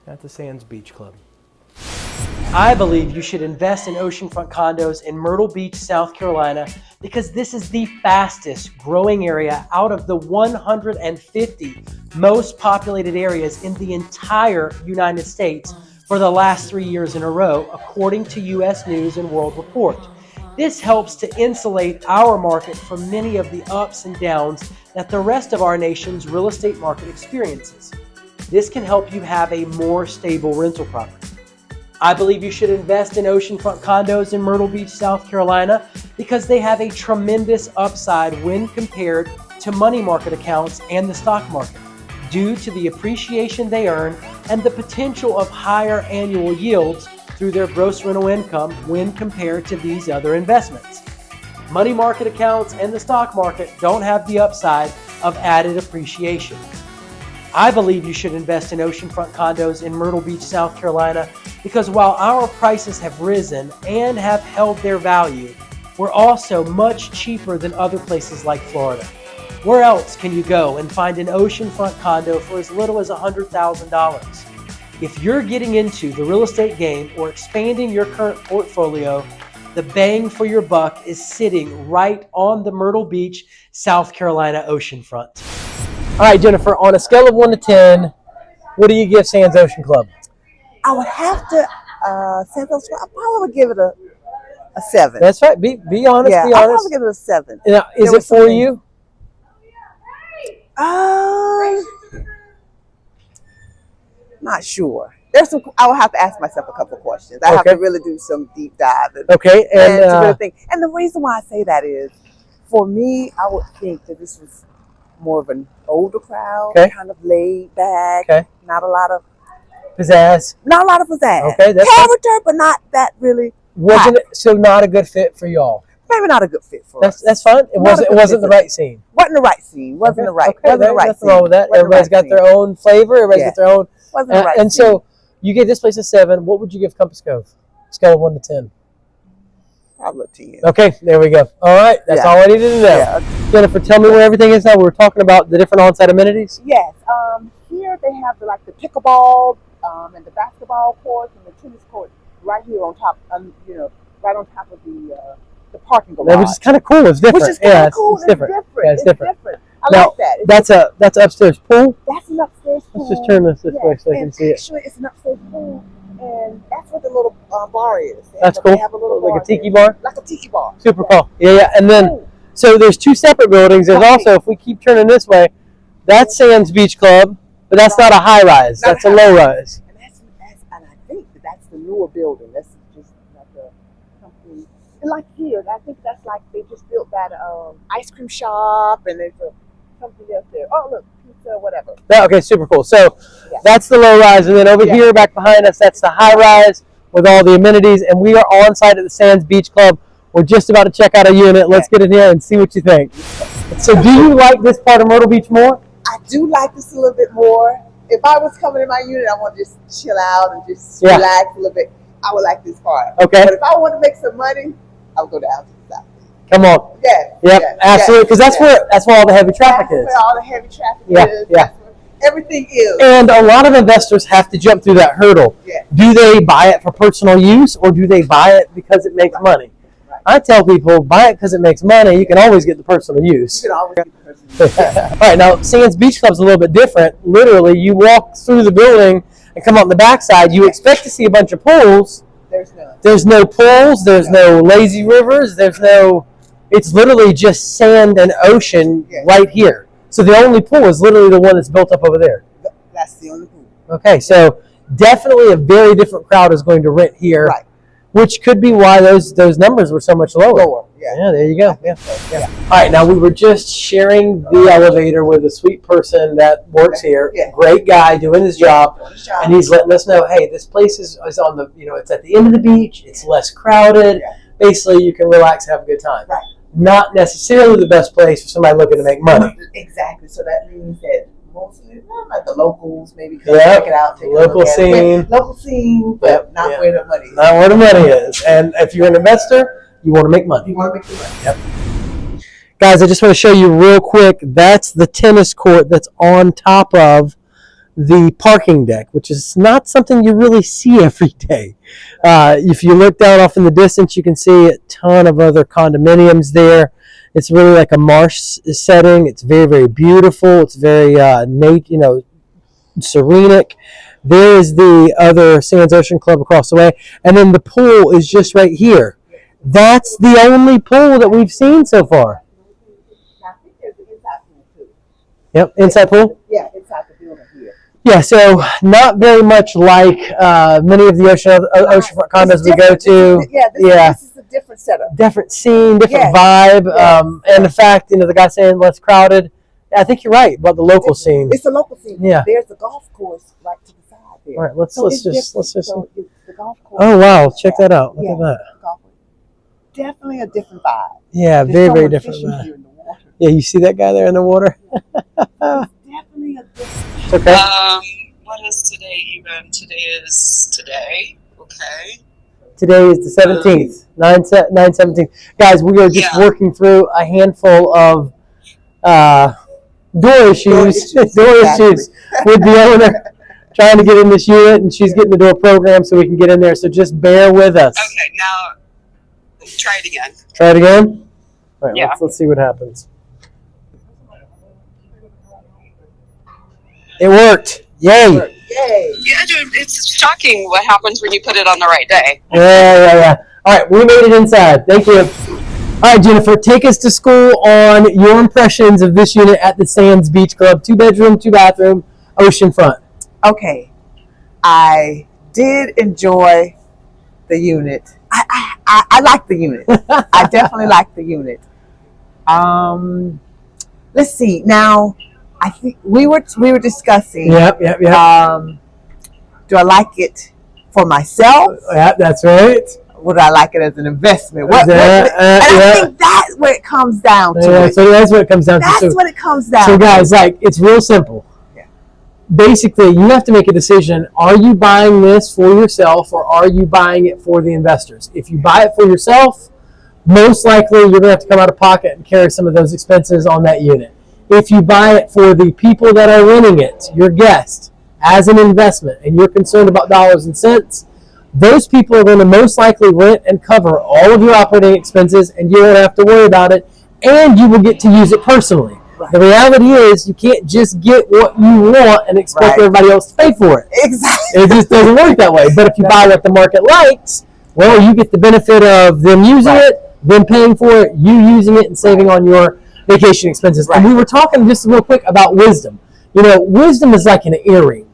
Speaker 1: at the Sands Beach Club. I believe you should invest in oceanfront condos in Myrtle Beach, South Carolina, because this is the fastest growing area out of the 150 most populated areas in the entire United States for the last 3 years in a row, according to U.S. News and World Report. This helps to insulate our market from many of the ups and downs that the rest of our nation's real estate market experiences. This can help you have a more stable rental property. I believe you should invest in oceanfront condos in Myrtle Beach, South Carolina, because they have a tremendous upside when compared to money market accounts and the stock market, due to the appreciation they earn and the potential of higher annual yields through their gross rental income when compared to these other investments. Money market accounts and the stock market don't have the upside of added appreciation. I believe you should invest in oceanfront condos in Myrtle Beach, South Carolina, because while our prices have risen and have held their value, we're also much cheaper than other places like Florida. Where else can you go and find an oceanfront condo for as little as $100,000? If you're getting into the real estate game or expanding your current portfolio, the bang for your buck is sitting right on the Myrtle Beach, South Carolina oceanfront. All right, Jennifer, on a scale of 1 to 10, what do you give Sands Ocean Club?
Speaker 2: I would have to say those. I probably would give it a 7.
Speaker 1: That's right. Be honest.
Speaker 2: Yeah,
Speaker 1: be
Speaker 2: I'll
Speaker 1: honest.
Speaker 2: probably give it a 7.
Speaker 1: Now, is it for you?
Speaker 2: Not sure. There's some. I will have to ask myself a couple of questions. I have to really do some deep dive.
Speaker 1: Okay,
Speaker 2: and to really think. And the reason why I say that is, for me, I would think that this was more of an older crowd, kind of laid back, not a lot of
Speaker 1: pizzazz.
Speaker 2: Not a lot of pizzazz.
Speaker 1: Okay, that's
Speaker 2: character, but not that really.
Speaker 1: Wasn't it so not a good fit for y'all?
Speaker 2: maybe not a good fit for us.
Speaker 1: That's fine. It wasn't the right scene.
Speaker 2: Wasn't the right scene. Wasn't the right. Wasn't the right
Speaker 1: nothing wrong with that. Everybody's got their own flavor. Everybody's got their own.
Speaker 2: Wasn't the right
Speaker 1: and
Speaker 2: scene.
Speaker 1: so you gave this place a 7. What would you give Compass Cove? Scale of 1 to 10.
Speaker 2: Probably 10.
Speaker 1: Okay, there we go. All right, that's all I needed to know.
Speaker 2: Yeah.
Speaker 1: Jennifer, tell me where everything is now. We were talking about the different on-site amenities.
Speaker 2: Yes. Here they have the pickleball and the basketball courts and the tennis court right here on top. Right on top of the parking garage.
Speaker 1: Which is kind of cool. It's different.
Speaker 2: Which is kind of cool.
Speaker 1: It's different.
Speaker 2: Yeah,
Speaker 1: it's different.
Speaker 2: I
Speaker 1: now,
Speaker 2: like that.
Speaker 1: That's an upstairs pool.
Speaker 2: That's an upstairs pool.
Speaker 1: Let's just turn this way so I can see it.
Speaker 2: Actually, it's an upstairs pool, and that's what the little bar is.
Speaker 1: That's cool.
Speaker 2: They have a little
Speaker 1: like
Speaker 2: bar
Speaker 1: a tiki bar.
Speaker 2: Like a tiki bar.
Speaker 1: Super cool. Yeah. And then, so there's 2 separate buildings. There's also, if we keep turning this way, that's Sands Beach Club, but that's not a high rise. That's a low rise.
Speaker 2: And I think that's the newer building. That's just like a something. And like here, I think that's like they just built that ice cream shop, and there's something else there. Oh, look, pizza, whatever.
Speaker 1: Okay, super cool. So that's the low rise, and then over here, back behind us, that's the high rise with all the amenities. And we are on site at the Sands Beach Club. We're just about to check out a unit. Let's get in here and see what you think. So, do you like this part of Myrtle Beach more?
Speaker 2: I do like this a little bit more. If I was coming in my unit, I want to just chill out and just relax a little bit. I would like this part.
Speaker 1: Okay.
Speaker 2: But if I want to make some money, I would go down to the south.
Speaker 1: Come on. Absolutely. Because that's where all the heavy traffic is.
Speaker 2: That's where all the heavy traffic is.
Speaker 1: Yeah.
Speaker 2: Everything is.
Speaker 1: And a lot of investors have to jump through that hurdle.
Speaker 2: Yeah.
Speaker 1: Do they buy it for personal use, or do they buy it because it makes money? Right. I tell people, buy it because it makes money. You can always get the personal use.
Speaker 2: You can always get the personal use.
Speaker 1: All right, now Sands Beach Club's a little bit different. Literally, you walk through the building and come on the backside. You expect to see a bunch of pools.
Speaker 2: There's none.
Speaker 1: There's no pools. There's no lazy rivers. It's literally just sand and ocean right here. So the only pool is literally the one that's built up over there.
Speaker 2: That's the only pool.
Speaker 1: Okay, so definitely a very different crowd is going to rent here.
Speaker 2: Right.
Speaker 1: Which could be why those numbers were so much lower.
Speaker 2: Yeah,
Speaker 1: there you go. Yeah. All right, now we were just sharing the elevator with a sweet person that works here. Yeah. Great guy doing his job, and he's letting us know, hey, this place is on the, it's at the end of the beach. It's less crowded. Yeah. Basically, you can relax and have a good time.
Speaker 2: Right.
Speaker 1: Not necessarily the best place for somebody looking to make money.
Speaker 2: Exactly. So that means that mostly, like the locals, maybe come check it out. Take
Speaker 1: local scene.
Speaker 2: Local scene, but not where the money is.
Speaker 1: Not where the money is. And if you're an investor, you want to make money.
Speaker 2: You want to make the money.
Speaker 1: Yep. Guys, I just want to show you real quick. That's the tennis court that's on top of the parking deck, which is not something you really see every day. If you look down off in the distance, you can see a ton of other condominiums there. It's really like a marsh setting. It's very, very beautiful. It's very serenic. There is the other Sands Ocean Club across the way, and then the pool is just right here. That's the only pool that we've seen so far.
Speaker 2: I think there's an inside pool too.
Speaker 1: Yep, inside pool?
Speaker 2: Yeah, inside the building here.
Speaker 1: Yeah, so not very much like many of the oceanfront condos we go to.
Speaker 2: This is a different setup.
Speaker 1: Different scene, different vibe. And the fact, the guy saying less crowded. I think you're right about the local scene.
Speaker 2: It's a local scene.
Speaker 1: Yeah.
Speaker 2: There's a golf course right to the side there.
Speaker 1: All right, let's just.
Speaker 2: So it's the golf course.
Speaker 1: Oh wow, check that out. Look at that.
Speaker 2: Definitely a different vibe.
Speaker 1: Yeah, very, very different vibe. Yeah, you see that guy there in the water?
Speaker 2: Definitely a different.
Speaker 1: Okay.
Speaker 3: What is today even? Today is today. Okay.
Speaker 1: Today is the 17th, 9/17. Guys, we are just working through a handful of door issues with the owner, trying to get in this unit, and she's getting the door programmed so we can get in there. So just bear with us.
Speaker 3: Okay, now try it again.
Speaker 1: Try it again? All right, let's see what happens. It worked. Yay.
Speaker 2: Yay.
Speaker 3: Yeah, dude, it's shocking what happens when you put it on the right day.
Speaker 1: Yeah. All right, we made it inside. Thank you. All right, Jennifer, take us to school on your impressions of this unit at the Sands Beach Club. 2-bedroom, 2-bathroom, oceanfront.
Speaker 2: Okay. I did enjoy the unit. I like the unit. I definitely like the unit. Let's see. Now, I think we were discussing.
Speaker 1: Yep.
Speaker 2: Do I like it for myself?
Speaker 1: Yeah, that's right.
Speaker 2: would I like it as an investment?
Speaker 1: And
Speaker 2: I think that's what it comes down to.
Speaker 1: Yeah, so that's what it comes down to.
Speaker 2: That's what it comes down to.
Speaker 1: So guys, like, it's real simple.
Speaker 2: Yeah.
Speaker 1: Basically, you have to make a decision. Are you buying this for yourself, or are you buying it for the investors? If you buy it for yourself, most likely you're going to have to come out of pocket and carry some of those expenses on that unit. If you buy it for the people that are renting it, your guests, as an investment, and you're concerned about dollars and cents, those people are going to most likely rent and cover all of your operating expenses, and you won't have to worry about it, and you will get to use it personally. Right. The reality is, you can't just get what you want and expect everybody else to pay for it.
Speaker 2: Exactly.
Speaker 1: It just doesn't work that way. But if you buy what the market likes, well, you get the benefit of them using it, them paying for it, you using it, and saving on your vacation expenses. And we were talking just real quick about wisdom. You know, wisdom is like an earring.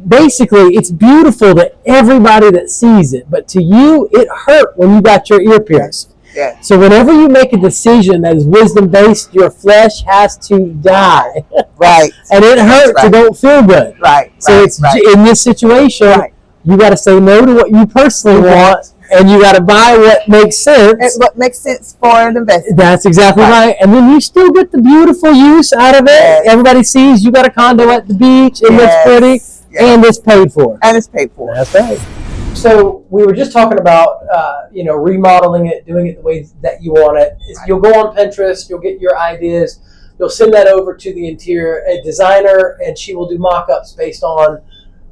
Speaker 1: Basically, it's beautiful to everybody that sees it, but to you, it hurt when you got your ear pierced.
Speaker 2: Yeah.
Speaker 1: So whenever you make a decision that is wisdom-based, your flesh has to die.
Speaker 2: Right.
Speaker 1: And it hurts. It don't feel good.
Speaker 2: Right.
Speaker 1: So it's in this situation, you got to say no to what you personally want, and you got to buy what makes sense.
Speaker 2: And what makes sense for an investment.
Speaker 1: That's exactly right. And then you still get the beautiful use out of it. Yes. Everybody sees you got a condo at the beach. It looks pretty. And it's paid for.
Speaker 2: And it's paid for.
Speaker 1: That's right. So we were just talking about, remodeling it, doing it the way that you want it. You'll go on Pinterest, you'll get your ideas, you'll send that over to the interior designer, and she will do mock-ups based on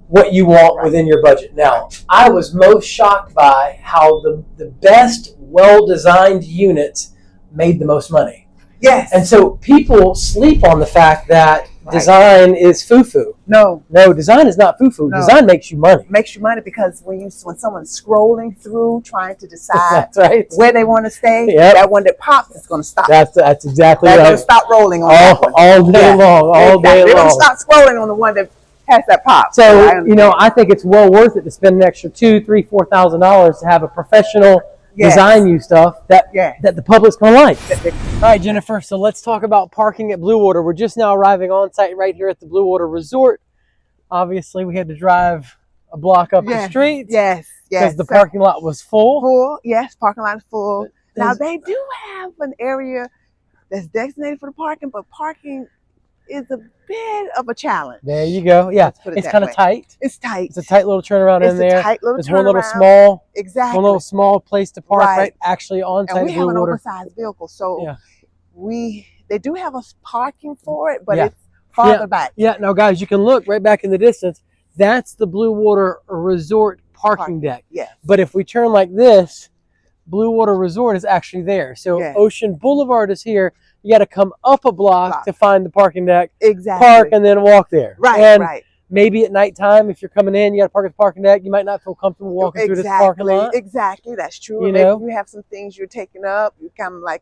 Speaker 1: what you want within your budget. Now, I was most shocked by how the best, well-designed units made the most money.
Speaker 2: Yes.
Speaker 1: And so people sleep on the fact that design is foo-foo.
Speaker 2: No,
Speaker 1: design is not foo-foo.
Speaker 2: No.
Speaker 1: Design makes you money.
Speaker 2: Makes you money because when someone's scrolling through trying to decide
Speaker 1: That's
Speaker 2: where they want to stay, that one that pops is going to stop.
Speaker 1: That's exactly
Speaker 2: They're
Speaker 1: right.
Speaker 2: going to stop rolling on
Speaker 1: all day long. All day long.
Speaker 2: They're going to stop scrolling on the one that has that pop.
Speaker 1: So I think it's well worth it to spend an extra $2,000, $3,000, $4,000 to have a professional design you stuff that the public's going to like. All right, Jennifer, so let's talk about parking at Bluewater. We're just now arriving on site right here at the Bluewater Resort. Obviously, we had to drive a block up the street.
Speaker 2: Yes.
Speaker 1: Because the parking lot was full.
Speaker 2: Yes, parking lot is full. Now, they do have an area that's designated for the parking, but parking is a bit of a challenge.
Speaker 1: There you go. Yeah, it's kind of tight.
Speaker 2: It's tight.
Speaker 1: It's a tight little turnaround in there.
Speaker 2: It's a tight little
Speaker 1: There's
Speaker 2: turnaround.
Speaker 1: one little small place to park right actually on site.
Speaker 2: And we have an
Speaker 1: Bluewater.
Speaker 2: oversized vehicle, so they do have us parking for it, but it's farther back.
Speaker 1: Yeah, now guys, you can look right back in the distance. That's the Bluewater Resort parking deck.
Speaker 2: Yes.
Speaker 1: But if we turn like this, Bluewater Resort is actually there. So Ocean Boulevard is here. You got to come up a block to find the parking deck.
Speaker 2: Exactly.
Speaker 1: Park and then walk there.
Speaker 2: Right.
Speaker 1: Maybe at nighttime, if you're coming in, you got to park at the parking deck. You might not feel comfortable walking through this parking lot.
Speaker 2: Exactly, that's true.
Speaker 1: You
Speaker 2: maybe
Speaker 1: know?
Speaker 2: you have some things you're taking up. You're kind of like,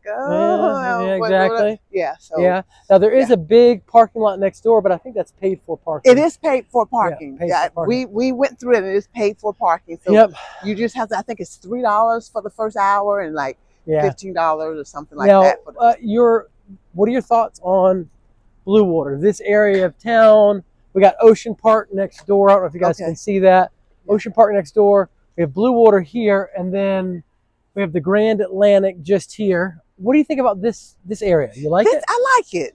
Speaker 1: exactly.
Speaker 2: So
Speaker 1: Now there is a big parking lot next door, but I think that's paid for parking.
Speaker 2: It is paid for parking.
Speaker 1: For parking.
Speaker 2: We went through it, and it is paid for parking. So you just have to. I think it's $3 for the first hour, and like $15 or something like that.
Speaker 1: What are your thoughts on Bluewater? This area of town. We got Ocean Park next door. I don't know if you guys can see that. Ocean Park next door. We have Bluewater here, and then we have the Grand Atlantic just here. What do you think about this area? You like it?
Speaker 2: I like it.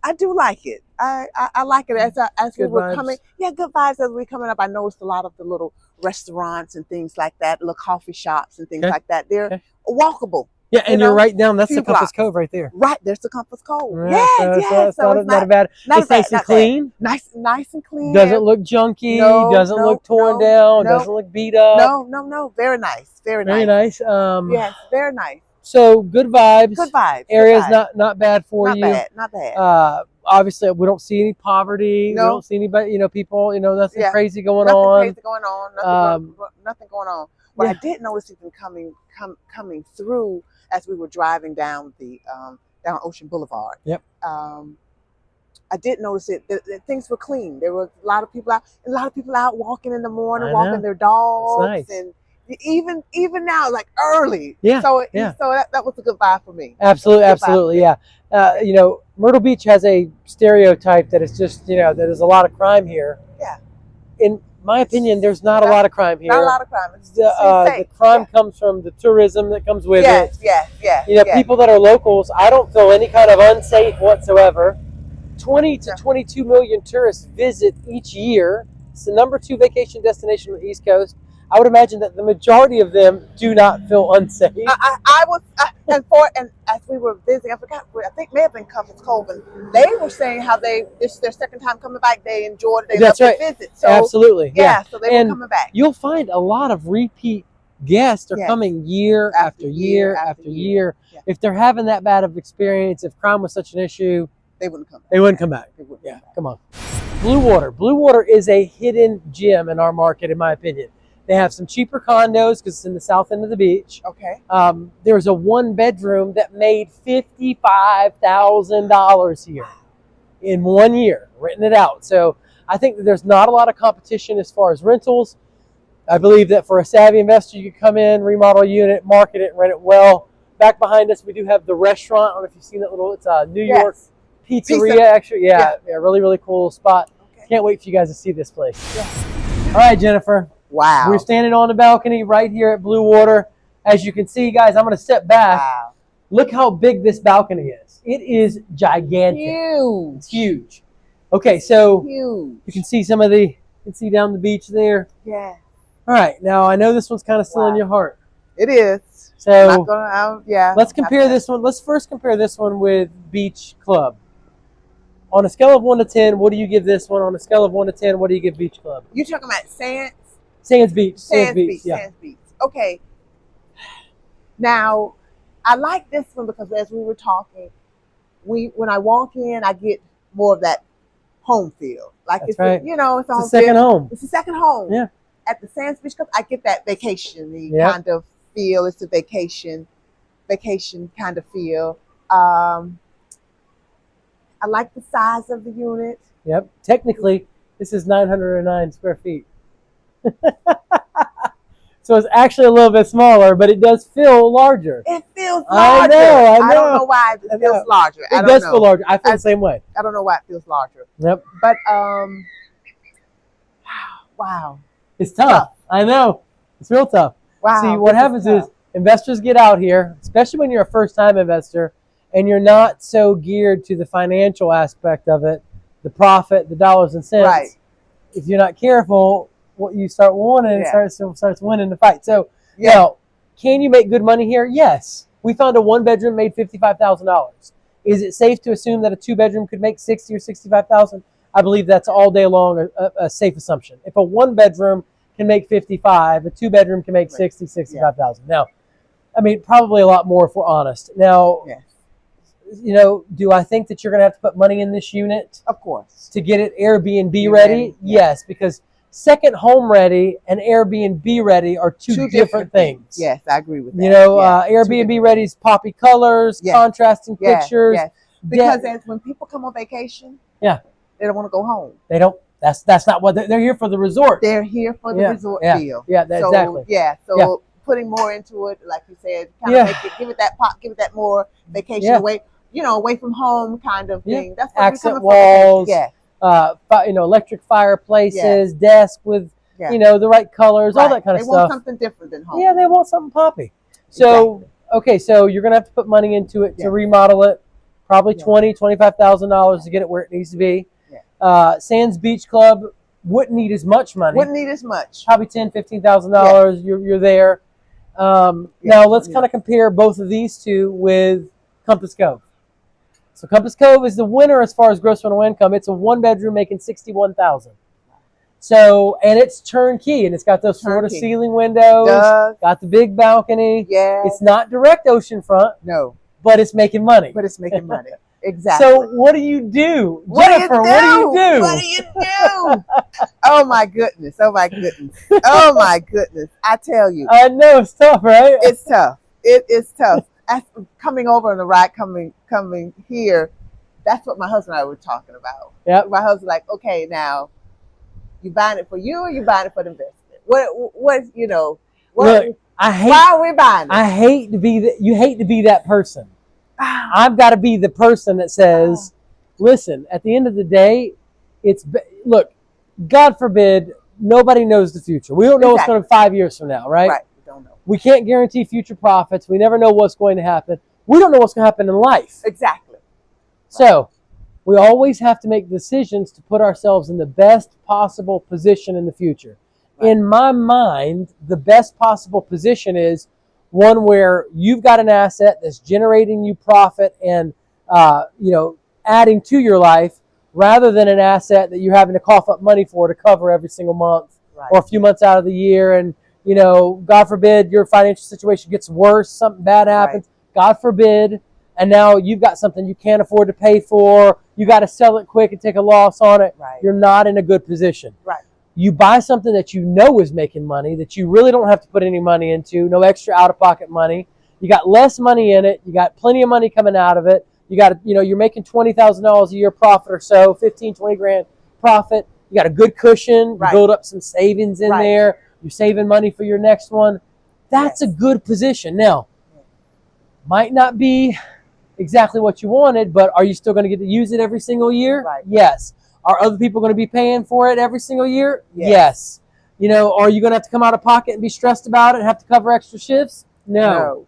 Speaker 2: I do like it. I like it as we were coming. Yeah, good vibes as we coming up. I noticed a lot of the little restaurants and things like that, little coffee shops and things like that. They're walkable.
Speaker 1: Yeah, and you're right down. That's the Compass Cove right there.
Speaker 2: Right, there's the Compass Cove.
Speaker 1: Yes. So it's not bad. It's nice and clean.
Speaker 2: Nice and clean.
Speaker 1: Doesn't look junky. Doesn't look torn down. Doesn't look beat up.
Speaker 2: No. Very nice. Very
Speaker 1: nice.
Speaker 2: Yes, very nice.
Speaker 1: So good vibes.
Speaker 2: Good vibes.
Speaker 1: Area's not bad for you.
Speaker 2: Not bad.
Speaker 1: Obviously, we don't see any poverty.
Speaker 2: No.
Speaker 1: We don't see anybody. People. Nothing crazy going
Speaker 2: Nothing
Speaker 1: on.
Speaker 2: Crazy going on. Nothing going on. What I did notice even coming through as we were driving down down Ocean Boulevard.
Speaker 1: Yep.
Speaker 2: I did notice that things were clean. There were a lot of people out walking in the morning, walking their dogs.
Speaker 1: That's nice.
Speaker 2: And even now, like early.
Speaker 1: Yeah.
Speaker 2: So that was a good vibe for me.
Speaker 1: Absolutely. Yeah. Myrtle Beach has a stereotype that it's just that there's a lot of crime here.
Speaker 2: Yeah.
Speaker 1: my opinion, there's not a lot of crime here.
Speaker 2: Not a lot of crime. It's
Speaker 1: The crime comes from the tourism that comes with it.
Speaker 2: Yes.
Speaker 1: You know, people that are locals, I don't feel any kind of unsafe whatsoever. 20 to 22 million tourists visit each year. It's the #2 vacation destination on the East Coast. I would imagine that the majority of them do not feel unsafe.
Speaker 2: I was, and as we were visiting, I think may have been Compass Cove, and they were saying how this is their second time coming back. They enjoyed it. They loved the visit. So,
Speaker 1: absolutely. Yeah.
Speaker 2: So they were coming back.
Speaker 1: You'll find a lot of repeat guests are coming year after year after year.
Speaker 2: Yeah.
Speaker 1: If they're having that bad of experience, if crime was such an issue,
Speaker 2: they wouldn't come back.
Speaker 1: They wouldn't come back. Come on. Bluewater is a hidden gem in our market, in my opinion. They have some cheaper condos because it's in the south end of the beach.
Speaker 2: Okay.
Speaker 1: There's a 1-bedroom that made $55,000 here in 1 year, renting it out. So I think that there's not a lot of competition as far as rentals. I believe that for a savvy investor, you could come in, remodel a unit, market it, rent it well. Back behind us, we do have the restaurant. I don't know if you've seen that little, it's a New York pizzeria, actually. Yeah, really, really cool spot. Okay. Can't wait for you guys to see this place. Yeah. All right, Jennifer.
Speaker 2: Wow.
Speaker 1: We're standing on the balcony right here at Bluewater. As you can see, guys, I'm going to step back.
Speaker 2: Wow.
Speaker 1: Look how big this balcony is. It is gigantic.
Speaker 2: Huge.
Speaker 1: It's huge. Okay, so
Speaker 2: huge.
Speaker 1: You can see some of you can see down the beach there.
Speaker 2: Yeah.
Speaker 1: All right, now I know this one's kind of still in your heart.
Speaker 2: It is.
Speaker 1: So
Speaker 2: let's
Speaker 1: compare this one. Let's first compare this one with Beach Club. On a scale of 1 to 10, what do you give this one? On a scale of 1 to 10, what do you give Beach Club?
Speaker 2: You talking about Sands?
Speaker 1: Sands Beach.
Speaker 2: Sands Beach. Okay. Now, I like this one because as we were talking, when I walk in, I get more of that home feel. Like it's
Speaker 1: right.
Speaker 2: It's
Speaker 1: a second home.
Speaker 2: It's a second home.
Speaker 1: Yeah.
Speaker 2: At the Sands Beach Club, I get that vacation kind of feel. It's a vacation kind of feel. I like the size of the unit.
Speaker 1: Yep. Technically, this is 909 square feet. So it's actually a little bit smaller, but it does feel larger.
Speaker 2: It feels larger.
Speaker 1: I know.
Speaker 2: I don't know why it feels larger.
Speaker 1: It does feel larger. I feel the same way.
Speaker 2: I don't know why it feels larger.
Speaker 1: Yep.
Speaker 2: But wow.
Speaker 1: It's tough. I know. It's real tough.
Speaker 2: Wow.
Speaker 1: See, what happens is investors get out here, especially when you're a first-time investor, and you're not so geared to the financial aspect of it, the profit, the dollars and cents.
Speaker 2: Right.
Speaker 1: If you're not careful, what you start wanting starts winning the fight. So now, can you make good money here? Yes. We found a 1-bedroom made $55,000. Is it safe to assume that a 2-bedroom could make $60,000 or $65,000? I believe that's all day long a safe assumption. If a 1-bedroom can make $55,000, a 2-bedroom can make $60,000, $65,000. Now, I mean, probably a lot more if we're honest. Now, do I think that you're going to have to put money in this unit?
Speaker 2: Of course.
Speaker 1: To get it Airbnb ready? Yes, because second home ready and Airbnb ready are two different things.
Speaker 2: Yes, I agree with that.
Speaker 1: Airbnb ready is poppy colors, contrasting pictures.
Speaker 2: Yes. Because when people come on vacation, they don't want to go home.
Speaker 1: They don't. That's not what they're here for. The resort.
Speaker 2: They're here for the resort feel.
Speaker 1: Yeah, exactly.
Speaker 2: Yeah, so putting more into it, like you said, kind of make it, give it that pop, give it that more vacation away, away from home kind of thing. That's what
Speaker 1: accent walls. Electric fireplaces, desk with the right colors, all that kind of stuff.
Speaker 2: They want something different than home.
Speaker 1: Yeah, they want something poppy. So so you're gonna have to put money into it to remodel it. Probably $25,000 to get it where it needs to be. Sands Beach Club wouldn't need as much money.
Speaker 2: Wouldn't need as much.
Speaker 1: Probably $10,000-$15,000. You're there. Now let's kind of compare both of these two with Compass Cove. So Compass Cove is the winner as far as gross rental income. It's a 1-bedroom making $61,000. So, and it's turnkey, and it's got those floor-to-ceiling windows. Got the big balcony.
Speaker 2: Yeah.
Speaker 1: It's not direct oceanfront.
Speaker 2: No.
Speaker 1: But it's making money.
Speaker 2: Exactly.
Speaker 1: So what do you do?
Speaker 2: Jennifer,
Speaker 1: what do you do?
Speaker 2: What do you do? Oh my goodness. Oh my goodness. Oh my goodness. I tell you.
Speaker 1: I know it's tough, right?
Speaker 2: It's tough. It is tough. Coming over on the ride, coming here, that's what my husband and I were talking about.
Speaker 1: Yep.
Speaker 2: My husband's like, okay, now, you buying it for you or you buying it for the investment? Look, why are we buying it?
Speaker 1: I hate to be you hate to be that person. I've got to be the person that says, listen, at the end of the day, look, God forbid nobody knows the future. We don't know what's
Speaker 2: Exactly.
Speaker 1: going to 5 years from now, right?
Speaker 2: Right. We don't know.
Speaker 1: We can't guarantee future profits. We never know what's going to happen. We don't know what's going to happen in life.
Speaker 2: Exactly.
Speaker 1: So we always have to make decisions to put ourselves in the best possible position in the future.
Speaker 2: Right.
Speaker 1: In my mind, the best possible position is one where you've got an asset that's generating you profit and adding to your life, rather than an asset that you're having to cough up money for to cover every single month,
Speaker 2: Right.
Speaker 1: or a few months out of the year. And, God forbid your financial situation gets worse, something bad happens, God forbid, and now you've got something you can't afford to pay for. You got to sell it quick and take a loss on it.
Speaker 2: Right.
Speaker 1: You're not in a good position.
Speaker 2: Right.
Speaker 1: You buy something that you know is making money, that you really don't have to put any money into, no extra out-of-pocket money. You got less money in it. You got plenty of money coming out of it. You got, you're making $20,000 a year profit or so, 15, 20 grand profit. You got a good cushion.
Speaker 2: Right.
Speaker 1: You build up some savings in
Speaker 2: Right.
Speaker 1: there. You're saving money for your next one. That's a good position. Now, might not be exactly what you wanted, but are you still going to get to use it every single year?
Speaker 2: Right.
Speaker 1: Yes. Are other people going to be paying for it every single year?
Speaker 2: Yes.
Speaker 1: Are you going to have to come out of pocket and be stressed about it and have to cover extra shifts? No.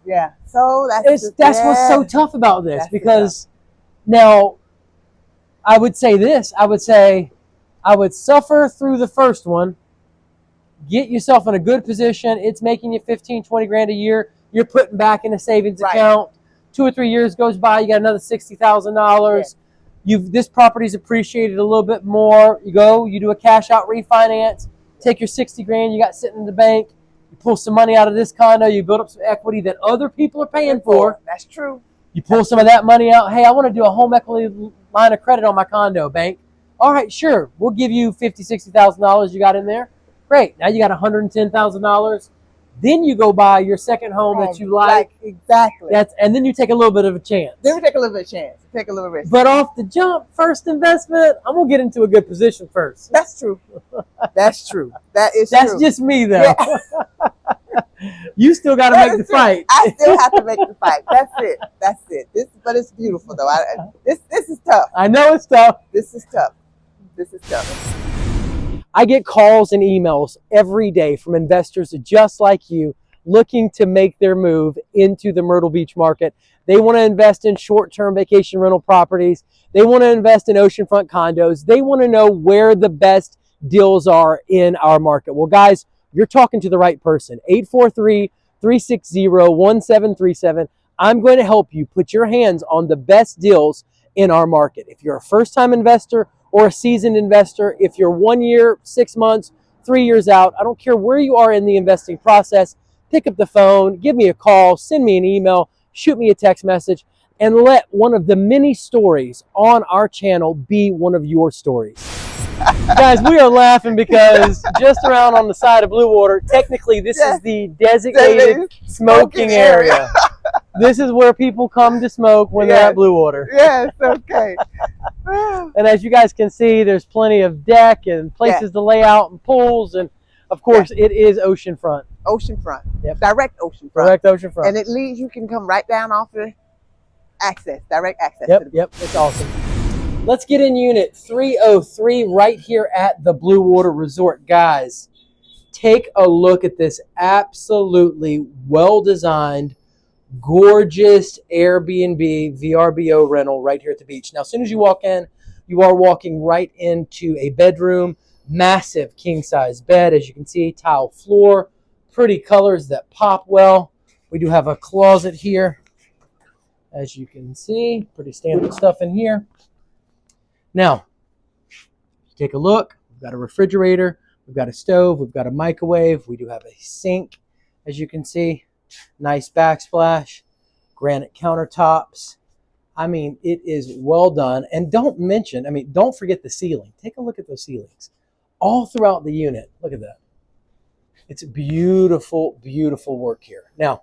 Speaker 2: Yeah. So
Speaker 1: that's what's so tough about this,
Speaker 2: That's
Speaker 1: because now I would say this. I would suffer through the first one, get yourself in a good position. It's making you 15, 20 grand a year. You're putting back in a savings account. 2 or 3 years goes by, you got another $60,000. This property's appreciated a little bit more. You do a cash out refinance, take your 60 grand you got sitting in the bank, you pull some money out of this condo, you build up some equity that other people are paying for.
Speaker 2: That's true.
Speaker 1: You pull some of that money out. Hey, I want to do a home equity line of credit on my condo, bank. All right, sure. We'll give you $50,000, $60,000 you got in there. Great. Now you got $110,000. Then you go buy your second home that you like.
Speaker 2: Exactly.
Speaker 1: And then you take a little bit of a chance.
Speaker 2: Then we take a little bit of chance. Take a little risk.
Speaker 1: But off the jump, first investment, I'm going to get into a good position first.
Speaker 2: That's true. That's true. That's
Speaker 1: true. Just me, though. Yeah. You still got to make the fight.
Speaker 2: I still have to make the fight. That's it. But it's beautiful, though. This is tough.
Speaker 1: I know it's tough.
Speaker 2: This is tough.
Speaker 1: I get calls and emails every day from investors just like you, looking to make their move into the Myrtle Beach market. They want to invest in short-term vacation rental properties. They want to invest in oceanfront condos. They want to know where the best deals are in our market. Well, guys, you're talking to the right person. 843-360-1737. I'm going to help you put your hands on the best deals in our market. If you're a first-time investor or a seasoned investor, if you're 1 year, 6 months, 3 years out, I don't care where you are in the investing process, pick up the phone, give me a call, send me an email, shoot me a text message, and let one of the many stories on our channel be one of your stories. Guys, we are laughing because just around on the side of Bluewater, technically this is the designated smoking area. This is where people come to smoke when they're at Bluewater.
Speaker 2: Yes, okay.
Speaker 1: And as you guys can see, there's plenty of deck and places to lay out and pools. And of course, it is oceanfront.
Speaker 2: Oceanfront.
Speaker 1: Yep.
Speaker 2: Direct oceanfront.
Speaker 1: Direct oceanfront.
Speaker 2: And it leads, you can come right down off the direct access.
Speaker 1: Yep, it's awesome. Let's get in unit 303 right here at the Bluewater Resort. Guys, take a look at this absolutely well-designed, gorgeous Airbnb VRBO rental right here at the beach. Now, as soon as you walk in, you are walking right into a bedroom, massive king-size bed. As you can see, tile floor, pretty colors that pop well. We do have a closet here. As you can see, pretty standard stuff in here. Now, take a look. We've got a refrigerator. We've got a stove. We've got a microwave. We do have a sink, as you can see. Nice backsplash. Granite countertops. I mean, it is well done. And don't forget the ceiling. Take a look at those ceilings. All throughout the unit. Look at that. It's beautiful, beautiful work here. Now,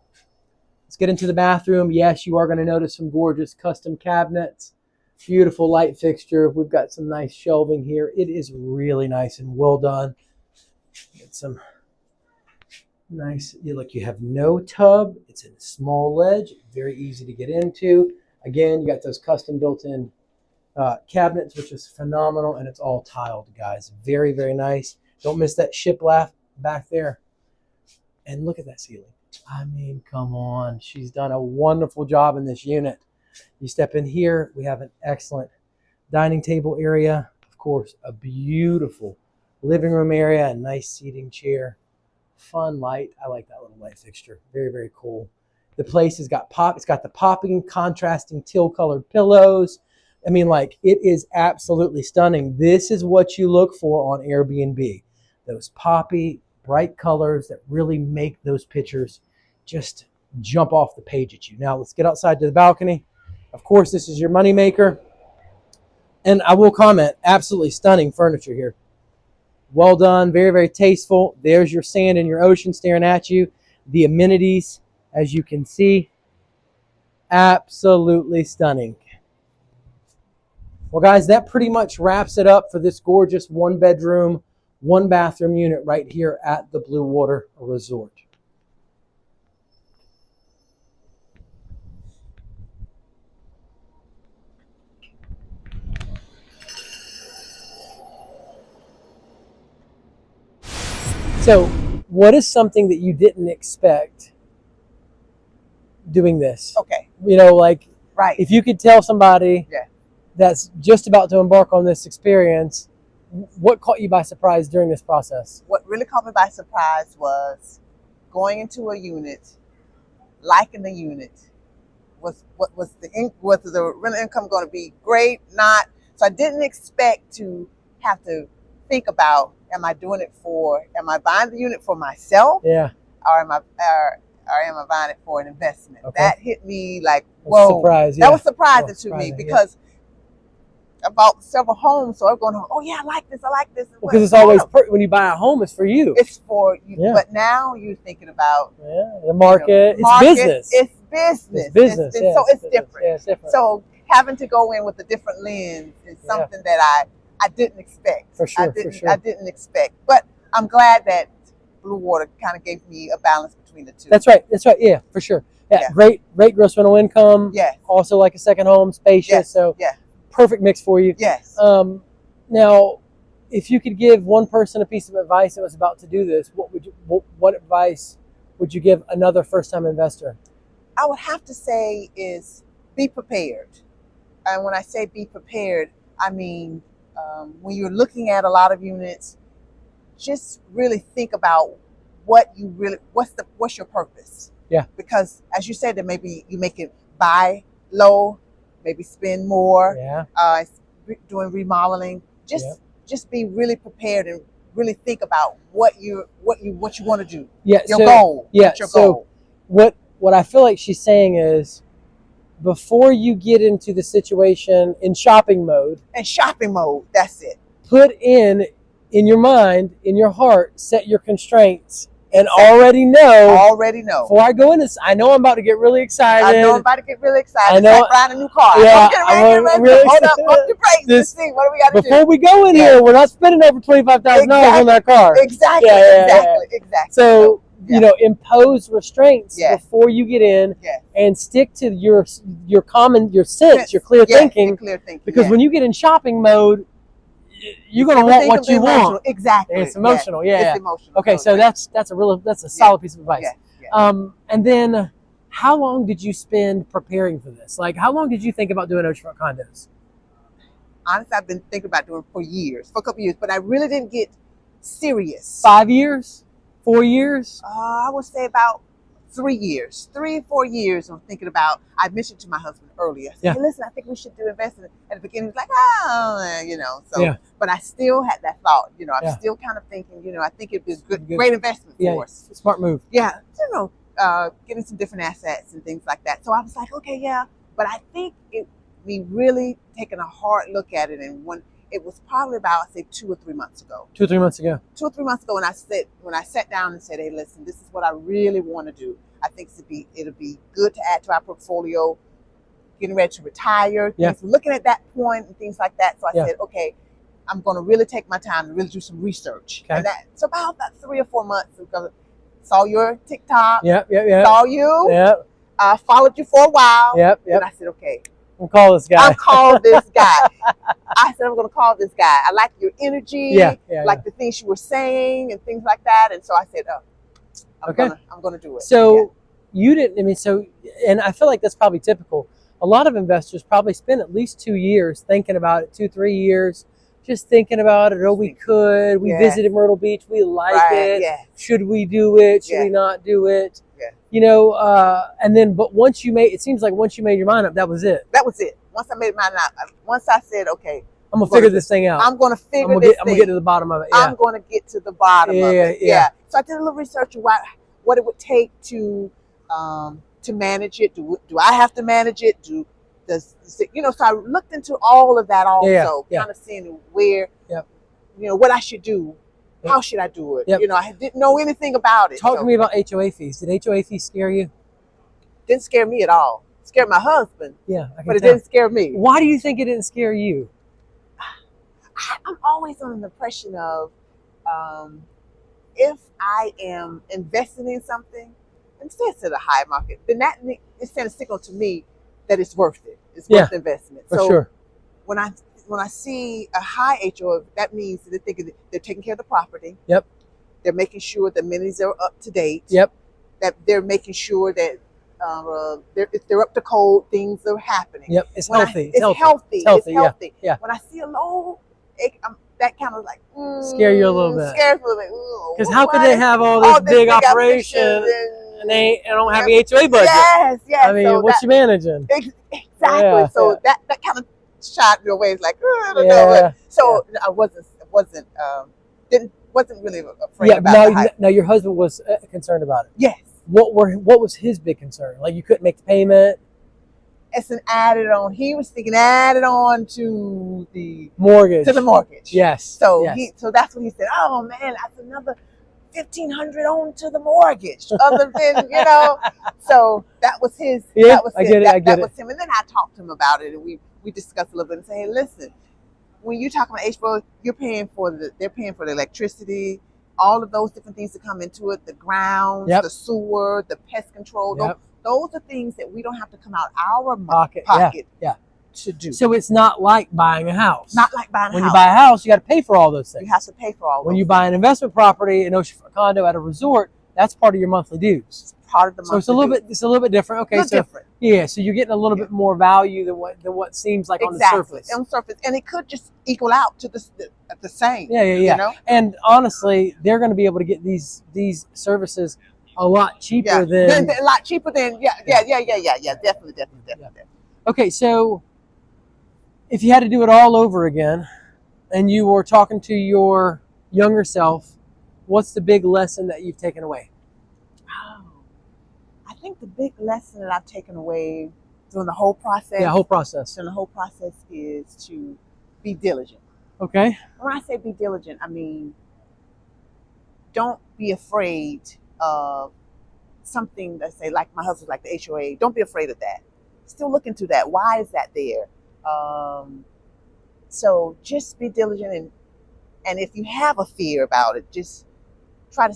Speaker 1: let's get into the bathroom. Yes, you are going to notice some gorgeous custom cabinets. Beautiful light fixture. We've got some nice shelving here. It is really nice and well done. Get some nice, look, you have no tub. It's in a small ledge, very easy to get into. Again, you got those custom built-in cabinets, which is phenomenal, and it's all tiled, guys. Very, very nice. Don't miss that shiplap back there. And look at that ceiling. I mean, come on. She's done a wonderful job in this unit. You step in here, we have an excellent dining table area. Of course, a beautiful living room area, a nice seating chair. Fun light. I like that little light fixture. Very, very cool. The place has got it's got the popping, contrasting teal colored pillows. I mean, like, it is absolutely stunning. This is what you look for on Airbnb. Those poppy, bright colors that really make those pictures just jump off the page at you. Now let's get outside to the balcony. Of course, this is your moneymaker. And I will comment, absolutely stunning furniture here. Well done, very, very tasteful. There's your sand and your ocean staring at you. The amenities, as you can see, absolutely stunning. Well, guys, that pretty much wraps it up for this gorgeous 1-bedroom, 1-bathroom unit right here at the Bluewater Resort. So, what is something that you didn't expect doing this?
Speaker 2: Okay.
Speaker 1: You know, like,
Speaker 2: Right.
Speaker 1: if you could tell somebody
Speaker 2: Yeah.
Speaker 1: that's just about to embark on this experience, what caught you by surprise during this process?
Speaker 2: What really caught me by surprise was going into a unit, liking the unit. Was the rental income going to be great? Not. So I didn't expect to have to think about, am I buying the unit for myself?
Speaker 1: Yeah.
Speaker 2: Or am I buying it for an investment?
Speaker 1: Okay.
Speaker 2: That hit me like, whoa.
Speaker 1: Surprise,
Speaker 2: That
Speaker 1: yeah.
Speaker 2: was surprising to me
Speaker 1: Surprising,
Speaker 2: because I bought several homes, so I'm going, oh yeah, I like this.
Speaker 1: Because it's always, when you buy a home, it's for you.
Speaker 2: It's for you.
Speaker 1: Yeah.
Speaker 2: But now you're thinking about
Speaker 1: the market. It's business.
Speaker 2: It's business.
Speaker 1: It's business.
Speaker 2: So it's different.
Speaker 1: Yeah, it's different.
Speaker 2: So having to go in with a different lens is something that I didn't expect.
Speaker 1: For sure.
Speaker 2: I didn't expect. But I'm glad that Bluewater kind of gave me a balance between the two.
Speaker 1: That's right. Yeah, for sure. Yeah. Great gross rental income.
Speaker 2: Yes.
Speaker 1: Also like a second home, spacious.
Speaker 2: Yes.
Speaker 1: So
Speaker 2: yeah.
Speaker 1: Perfect mix for you.
Speaker 2: Yes.
Speaker 1: Now, if you could give one person a piece of advice that was about to do this, what advice would you give another first-time investor?
Speaker 2: I would have to say is be prepared. And when I say be prepared, I mean when you're looking at a lot of units, just really think about what's your purpose.
Speaker 1: Yeah.
Speaker 2: Because as you said, that maybe you make it buy low, maybe spend more.
Speaker 1: Yeah.
Speaker 2: Doing remodeling. Just be really prepared and really think about what you want to do.
Speaker 1: Yeah.
Speaker 2: Your goal.
Speaker 1: Yeah.
Speaker 2: What's your goal?
Speaker 1: What I feel like she's saying is, before you get into the situation in shopping mode.
Speaker 2: And shopping mode, that's it.
Speaker 1: Put in your mind, in your heart, set your constraints and already know. Before I go in this, I know I'm about to get really excited.
Speaker 2: I know I'm about to get really excited.
Speaker 1: I know.
Speaker 2: It's like buying a new car.
Speaker 1: Yeah,
Speaker 2: I'm really hold up, pump your brakes. Let's see, what do we got to do?
Speaker 1: Before we go in here, we're not spending over $25,000 on that car.
Speaker 2: Exactly.
Speaker 1: So, impose restraints before you get in,
Speaker 2: Yes.
Speaker 1: and stick to your sense, your clear thinking. Because when you get in shopping mode, you're going to want what you want.
Speaker 2: Exactly.
Speaker 1: And it's emotional.
Speaker 2: It's emotional.
Speaker 1: Okay, so that's a solid piece of advice.
Speaker 2: Yeah.
Speaker 1: And then, how long did you spend preparing for this? Like, how long did you think about doing oceanfront condos?
Speaker 2: Honestly, I've been thinking about doing it for a couple of years, but I really didn't get serious.
Speaker 1: 5 years? 4 years?
Speaker 2: I would say about 3 years. 3 or 4 years of thinking about. I mentioned to my husband earlier. I said, hey, listen, I think we should do investment. At the beginning, he was like, So, but I still had that thought. I'm still kind of thinking. I think it'd be a great investment for us.
Speaker 1: Smart move.
Speaker 2: Yeah, getting some different assets and things like that. So I was like, okay, yeah. But I think we really taking a hard look at it, and it was probably about, say, 2 or 3 months ago. 2 or 3 months ago. 2 or 3 months ago, when I sat down and said, hey, listen, this is what I really want to do. I think it'll be good to add to our portfolio, getting ready to retire.
Speaker 1: Yeah.
Speaker 2: Looking at that point and things like that. So I said, okay, I'm going to really take my time and really do some research.
Speaker 1: Okay.
Speaker 2: And so about 3 or 4 months ago, saw your TikTok.
Speaker 1: Yeah.
Speaker 2: Saw you.
Speaker 1: Yep.
Speaker 2: Followed you for a while.
Speaker 1: Yep.
Speaker 2: And I said, okay,
Speaker 1: I'll call this guy.
Speaker 2: I'm called this guy. I said, I'm going to call this guy. I like your energy, like the things you were saying and things like that. And so I said, oh, I'm gonna do it.
Speaker 1: So you didn't, I mean, so, and I feel like that's probably typical. A lot of investors probably spend at least 2 years thinking about it, 2-3 years, just thinking about it. Oh, we could. We visited Myrtle Beach. We like it.
Speaker 2: Yes.
Speaker 1: Should we do it? Should we not do it?
Speaker 2: Yeah.
Speaker 1: You know, and then, but once you made, it seems like once you made your mind up, that was it.
Speaker 2: That was it. Once I made my mind up, once I said, okay,
Speaker 1: I'm going to figure this thing out.
Speaker 2: I'm going to figure
Speaker 1: this thing out. I'm going to get to the bottom of it. Yeah.
Speaker 2: I'm going to get to the bottom of it. Yeah. So I did a little research about what it would take to manage it. Do I have to manage it? You know, so I looked into all of that also, kind of seeing where, you know, what I should do. How should I do it? You know, I didn't know anything about it.
Speaker 1: Talk to me about HOA fees. Did HOA fees scare you?
Speaker 2: Didn't scare me at all. It scared my husband.
Speaker 1: Yeah,
Speaker 2: but it didn't scare me.
Speaker 1: Why do you think it didn't scare you?
Speaker 2: I'm always on the impression of if I am investing in something, and say it's at a high market, then that is sending a signal to me that it's worth it. It's worth the investment.
Speaker 1: For sure.
Speaker 2: When I see a high HOA, that means that they're taking care of the property.
Speaker 1: Yep.
Speaker 2: They're making sure the amenities are up to date.
Speaker 1: Yep.
Speaker 2: That they're making sure that if they're up to code, things are happening.
Speaker 1: Yep. It's healthy.
Speaker 2: It's healthy. It's healthy.
Speaker 1: Yeah.
Speaker 2: When I see a low, that kind of like
Speaker 1: scare you a little bit.
Speaker 2: Scares me a little bit.
Speaker 1: Because how could they have all this big operation and they don't have the HOA budget?
Speaker 2: Yes.
Speaker 1: I mean, so what's you managing?
Speaker 2: Exactly. So that kind of shot me away. It's like, I don't know. So I wasn't really afraid about it.
Speaker 1: Now your husband was concerned about it.
Speaker 2: Yes.
Speaker 1: What was his big concern? Like you couldn't make the payment?
Speaker 2: It's an added on. He was thinking added on to the
Speaker 1: mortgage.
Speaker 2: Yes. So so that's what he said. Oh man, that's another $1,500 on to the mortgage. Other than so that was his.
Speaker 1: Yeah,
Speaker 2: that was
Speaker 1: I get it.
Speaker 2: That was him. And then I talked to him about it, and we discussed a little bit and say, hey, listen, when you talk about HVO, they're paying for the electricity, all of those different things that come into it, the grounds, the sewer, the pest control. Those are things that we don't have to come out our pocket to do.
Speaker 1: So it's not like buying a house.
Speaker 2: Not like buying a house.
Speaker 1: When you buy a house, you got to pay for all those things.
Speaker 2: You have to pay for all those
Speaker 1: When you buy an investment property, an oceanfront condo at a resort, that's part of your monthly dues.
Speaker 2: It's part of the monthly
Speaker 1: So it's a little bit different. Okay,
Speaker 2: different.
Speaker 1: Yeah, so you're getting a little bit more value than what seems like on the surface.
Speaker 2: On the surface. And it could just equal out to the same.
Speaker 1: Yeah.
Speaker 2: You know?
Speaker 1: And honestly, they're going to be able to get these services a lot cheaper than
Speaker 2: definitely.
Speaker 1: Okay, so if you had to do it all over again and you were talking to your younger self, what's the big lesson that you've taken away?
Speaker 2: I think the big lesson that I've taken away during the whole process.
Speaker 1: Yeah, whole process.
Speaker 2: During the whole process is to be diligent.
Speaker 1: Okay.
Speaker 2: When I say be diligent, I mean don't be afraid of something that say like my husband's like the HOA. Don't be afraid of that. Still look into that. Why is that there? So just be diligent and if you have a fear about it, just try to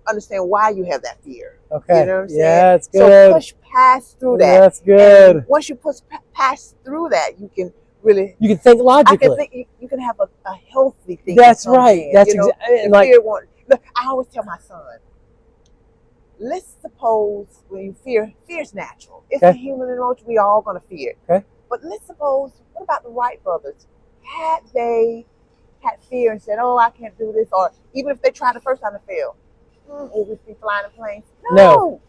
Speaker 2: understand why you have that fear.
Speaker 1: Okay.
Speaker 2: You know what I'm saying?
Speaker 1: Yeah, it's good.
Speaker 2: So push past through that.
Speaker 1: Yeah, that's good.
Speaker 2: And once you push past through that, you can really
Speaker 1: think logically.
Speaker 2: I can think you can have a healthy thing.
Speaker 1: That's right. That's exactly like
Speaker 2: look, I always tell my son, let's suppose when you fear's natural. It's a human emotion. We all gonna fear.
Speaker 1: Okay.
Speaker 2: But let's suppose, what about the Wright brothers? Had they had fear and said, "Oh, I can't do this," or even if they tried the first time and failed, would we be flying a plane?
Speaker 1: No.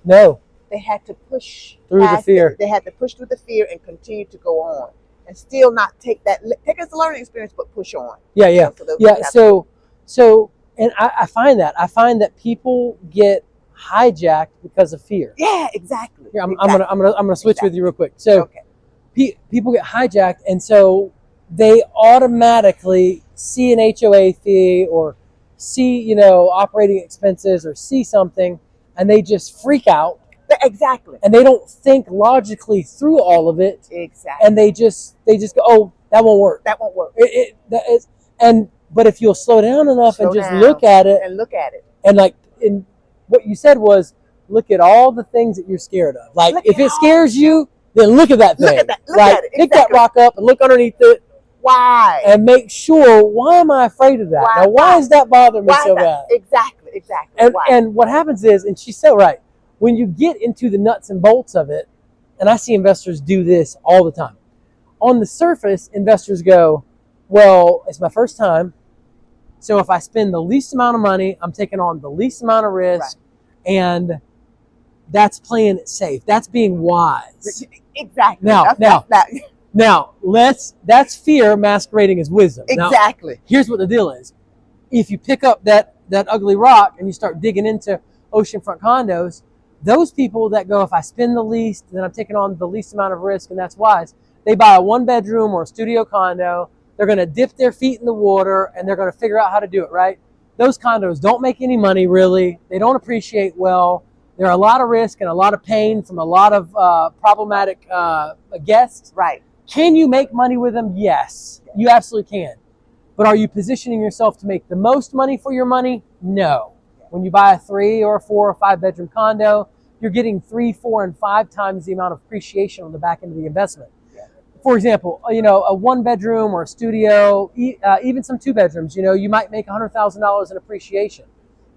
Speaker 2: They had to push
Speaker 1: through the fear.
Speaker 2: They had to push through the fear and continue to go on, and still not take it as a learning experience, but push on.
Speaker 1: Yeah. So, and I find that people get hijacked because of fear.
Speaker 2: Yeah, exactly.
Speaker 1: Here, I'm gonna switch with you real quick. So, people get hijacked, and so they automatically see an HOA fee or see operating expenses or see something, and they just freak out.
Speaker 2: Exactly.
Speaker 1: And they don't think logically through all of it.
Speaker 2: Exactly.
Speaker 1: And they just go, oh, that won't work.
Speaker 2: That won't work.
Speaker 1: But if you'll slow down enough and just look at it, and what you said was, look at all the things that you're scared of. Like if it scares you, then look at that thing.
Speaker 2: Look at that. Look
Speaker 1: right?
Speaker 2: at it.
Speaker 1: Pick that
Speaker 2: Exactly.
Speaker 1: rock up and look underneath it.
Speaker 2: Why?
Speaker 1: And make sure, why am I afraid of that? Now, why is that bothering me so bad?
Speaker 2: Exactly.
Speaker 1: And what happens is, and she's so right, when you get into the nuts and bolts of it, and I see investors do this all the time. On the surface, investors go, well, it's my first time, so if I spend the least amount of money, I'm taking on the least amount of risk, and that's playing it safe. That's being wise.
Speaker 2: Exactly.
Speaker 1: Now, that's fear masquerading as wisdom.
Speaker 2: Exactly.
Speaker 1: Now, here's what the deal is. If you pick up that ugly rock and you start digging into oceanfront condos, those people that go, if I spend the least, then I'm taking on the least amount of risk, and that's wise, they buy a 1-bedroom or a studio condo, they're going to dip their feet in the water, and they're going to figure out how to do it, right? Those condos don't make any money, really. They don't appreciate well. There are a lot of risk and a lot of pain from a lot of problematic guests.
Speaker 2: Right.
Speaker 1: Can you make money with them? Yes, you absolutely can. But are you positioning yourself to make the most money for your money? No. When you buy a 3 or 4 or 5 bedroom condo, you're getting 3, 4, and 5 times the amount of appreciation on the back end of the investment. For example, a 1-bedroom or a studio, even some 2 bedrooms, you might make $100,000 in appreciation.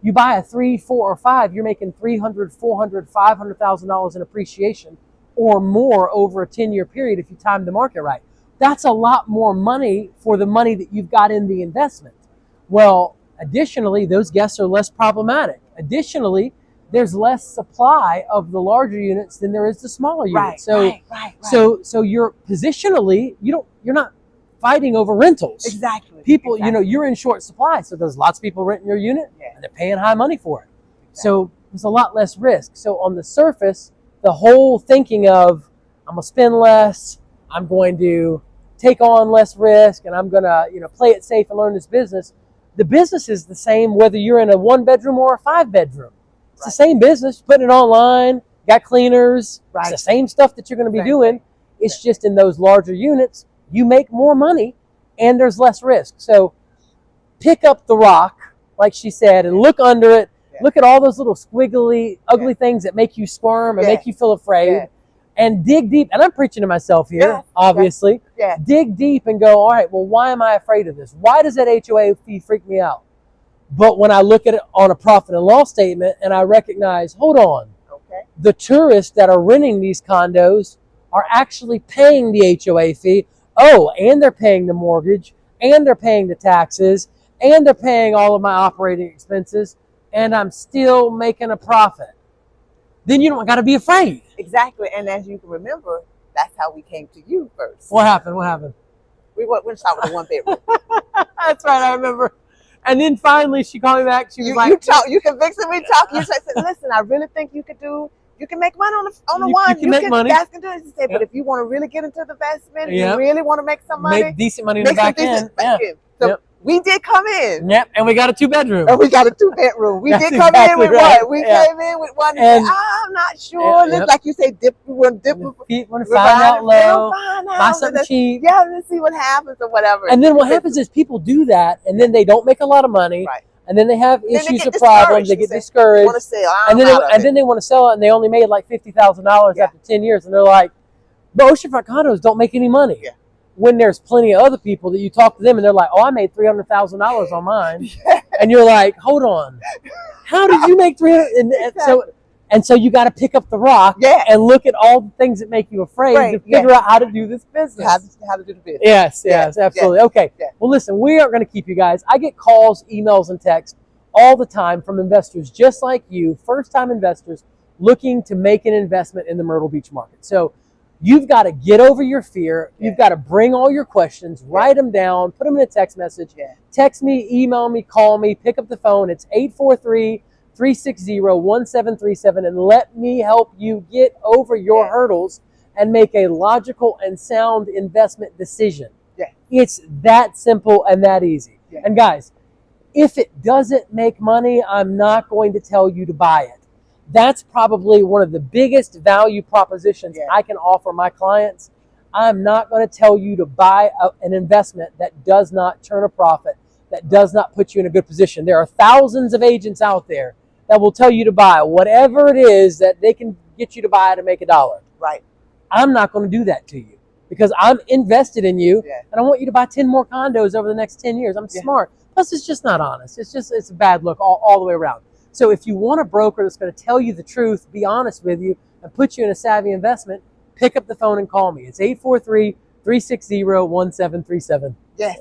Speaker 1: You buy a 3, 4, or 5, you're making $300,000, $400,000, $500,000 in appreciation or more over a 10-year period if you time the market right. That's a lot more money for the money that you've got in the investment. Well, additionally, those guests are less problematic. Additionally, there's less supply of the larger units than there is the smaller units.
Speaker 2: Right.
Speaker 1: So you're positionally, you're not fighting over rentals.
Speaker 2: Exactly.
Speaker 1: People, you're in short supply, so there's lots of people renting your unit, and they're paying high money for it. Exactly. So there's a lot less risk. So on the surface, the whole thinking of, I'm going to spend less, I'm going to take on less risk, and I'm going to, play it safe and learn this business. The business is the same whether you're in a 1-bedroom or a 5-bedroom. It's the same business, putting it online, got cleaners, it's the same stuff that you're going to be doing. It's just in those larger units, you make more money and there's less risk. So pick up the rock, like she said, and look under it. Look at all those little squiggly, ugly things that make you squirm and make you feel afraid. And dig deep. And I'm preaching to myself here, obviously. Dig deep and go, all right, well, why am I afraid of this? Why does that HOA fee freak me out? But when I look at it on a profit and loss statement and I recognize, hold on, the tourists that are renting these condos are actually paying the HOA fee. Oh, and they're paying the mortgage, and they're paying the taxes, and they're paying all of my operating expenses, and I'm still making a profit. Then you don't got to be afraid.
Speaker 2: Exactly. And as you can remember, that's how we came to you first.
Speaker 1: What happened?
Speaker 2: We went to start with a 1-bedroom.
Speaker 1: That's right, I remember. And then finally she called me back. She was like,
Speaker 2: you convinced me to talk. You said, listen, I really think you can make money on the one.
Speaker 1: You can money.
Speaker 2: You guys can do it. She said, but if you want to really get into the investment, you really want to make some money.
Speaker 1: Make decent money in the back end.
Speaker 2: So we did come in.
Speaker 1: Yep, and we got a 2-bedroom.
Speaker 2: And we got a 2-bedroom. We did come in with one. We came in with one and said, I'm not sure. Like you say, we want to
Speaker 1: find out low, buy something cheap.
Speaker 2: Yeah, let's see what happens or whatever.
Speaker 1: And then what happens is people do that, and then they don't make a lot of money.
Speaker 2: Right.
Speaker 1: And then they have issues or problems. They get discouraged.
Speaker 2: Want to sell.
Speaker 1: And then they want to sell it, and they only made like $50,000 after 10 years. And they're like, but oceanfront condos don't make any money.
Speaker 2: Yeah. When
Speaker 1: there's plenty of other people that you talk to them, and they're like, oh, I made $300,000 on mine. And you're like, hold on. How did you make $300,000? And so you got to pick up the rock and look at all the things that make you afraid to figure out how to do this business.
Speaker 2: How to do the business.
Speaker 1: Yes, absolutely. Okay. Well, listen, we aren't going to keep you guys. I get calls, emails, and texts all the time from investors just like you, first-time investors looking to make an investment in the Myrtle Beach market. So you've got to get over your fear. You've got to bring all your questions, write them down, put them in a text message. Text me, email me, call me, pick up the phone. It's 843-360-1737, and let me help you get over your hurdles and make a logical and sound investment decision. It's that simple and that easy. And guys, if it doesn't make money, I'm not going to tell you to buy it. That's probably one of the biggest value propositions I can offer my clients. I'm not going to tell you to buy an investment that does not turn a profit, that does not put you in a good position. There are thousands of agents out there that will tell you to buy whatever it is that they can get you to buy to make $1.
Speaker 2: Right.
Speaker 1: I'm not going to do that to you because I'm invested in you,
Speaker 2: Yeah.
Speaker 1: and I want you to buy 10 more condos over the next 10 years. I'm
Speaker 2: Yeah.
Speaker 1: smart. Plus, it's just not honest. It's a bad look all the way around. So if you want a broker that's going to tell you the truth, be honest with you, and put you in a savvy investment, pick up the phone and call me. It's 843-360-1737.
Speaker 2: Yes.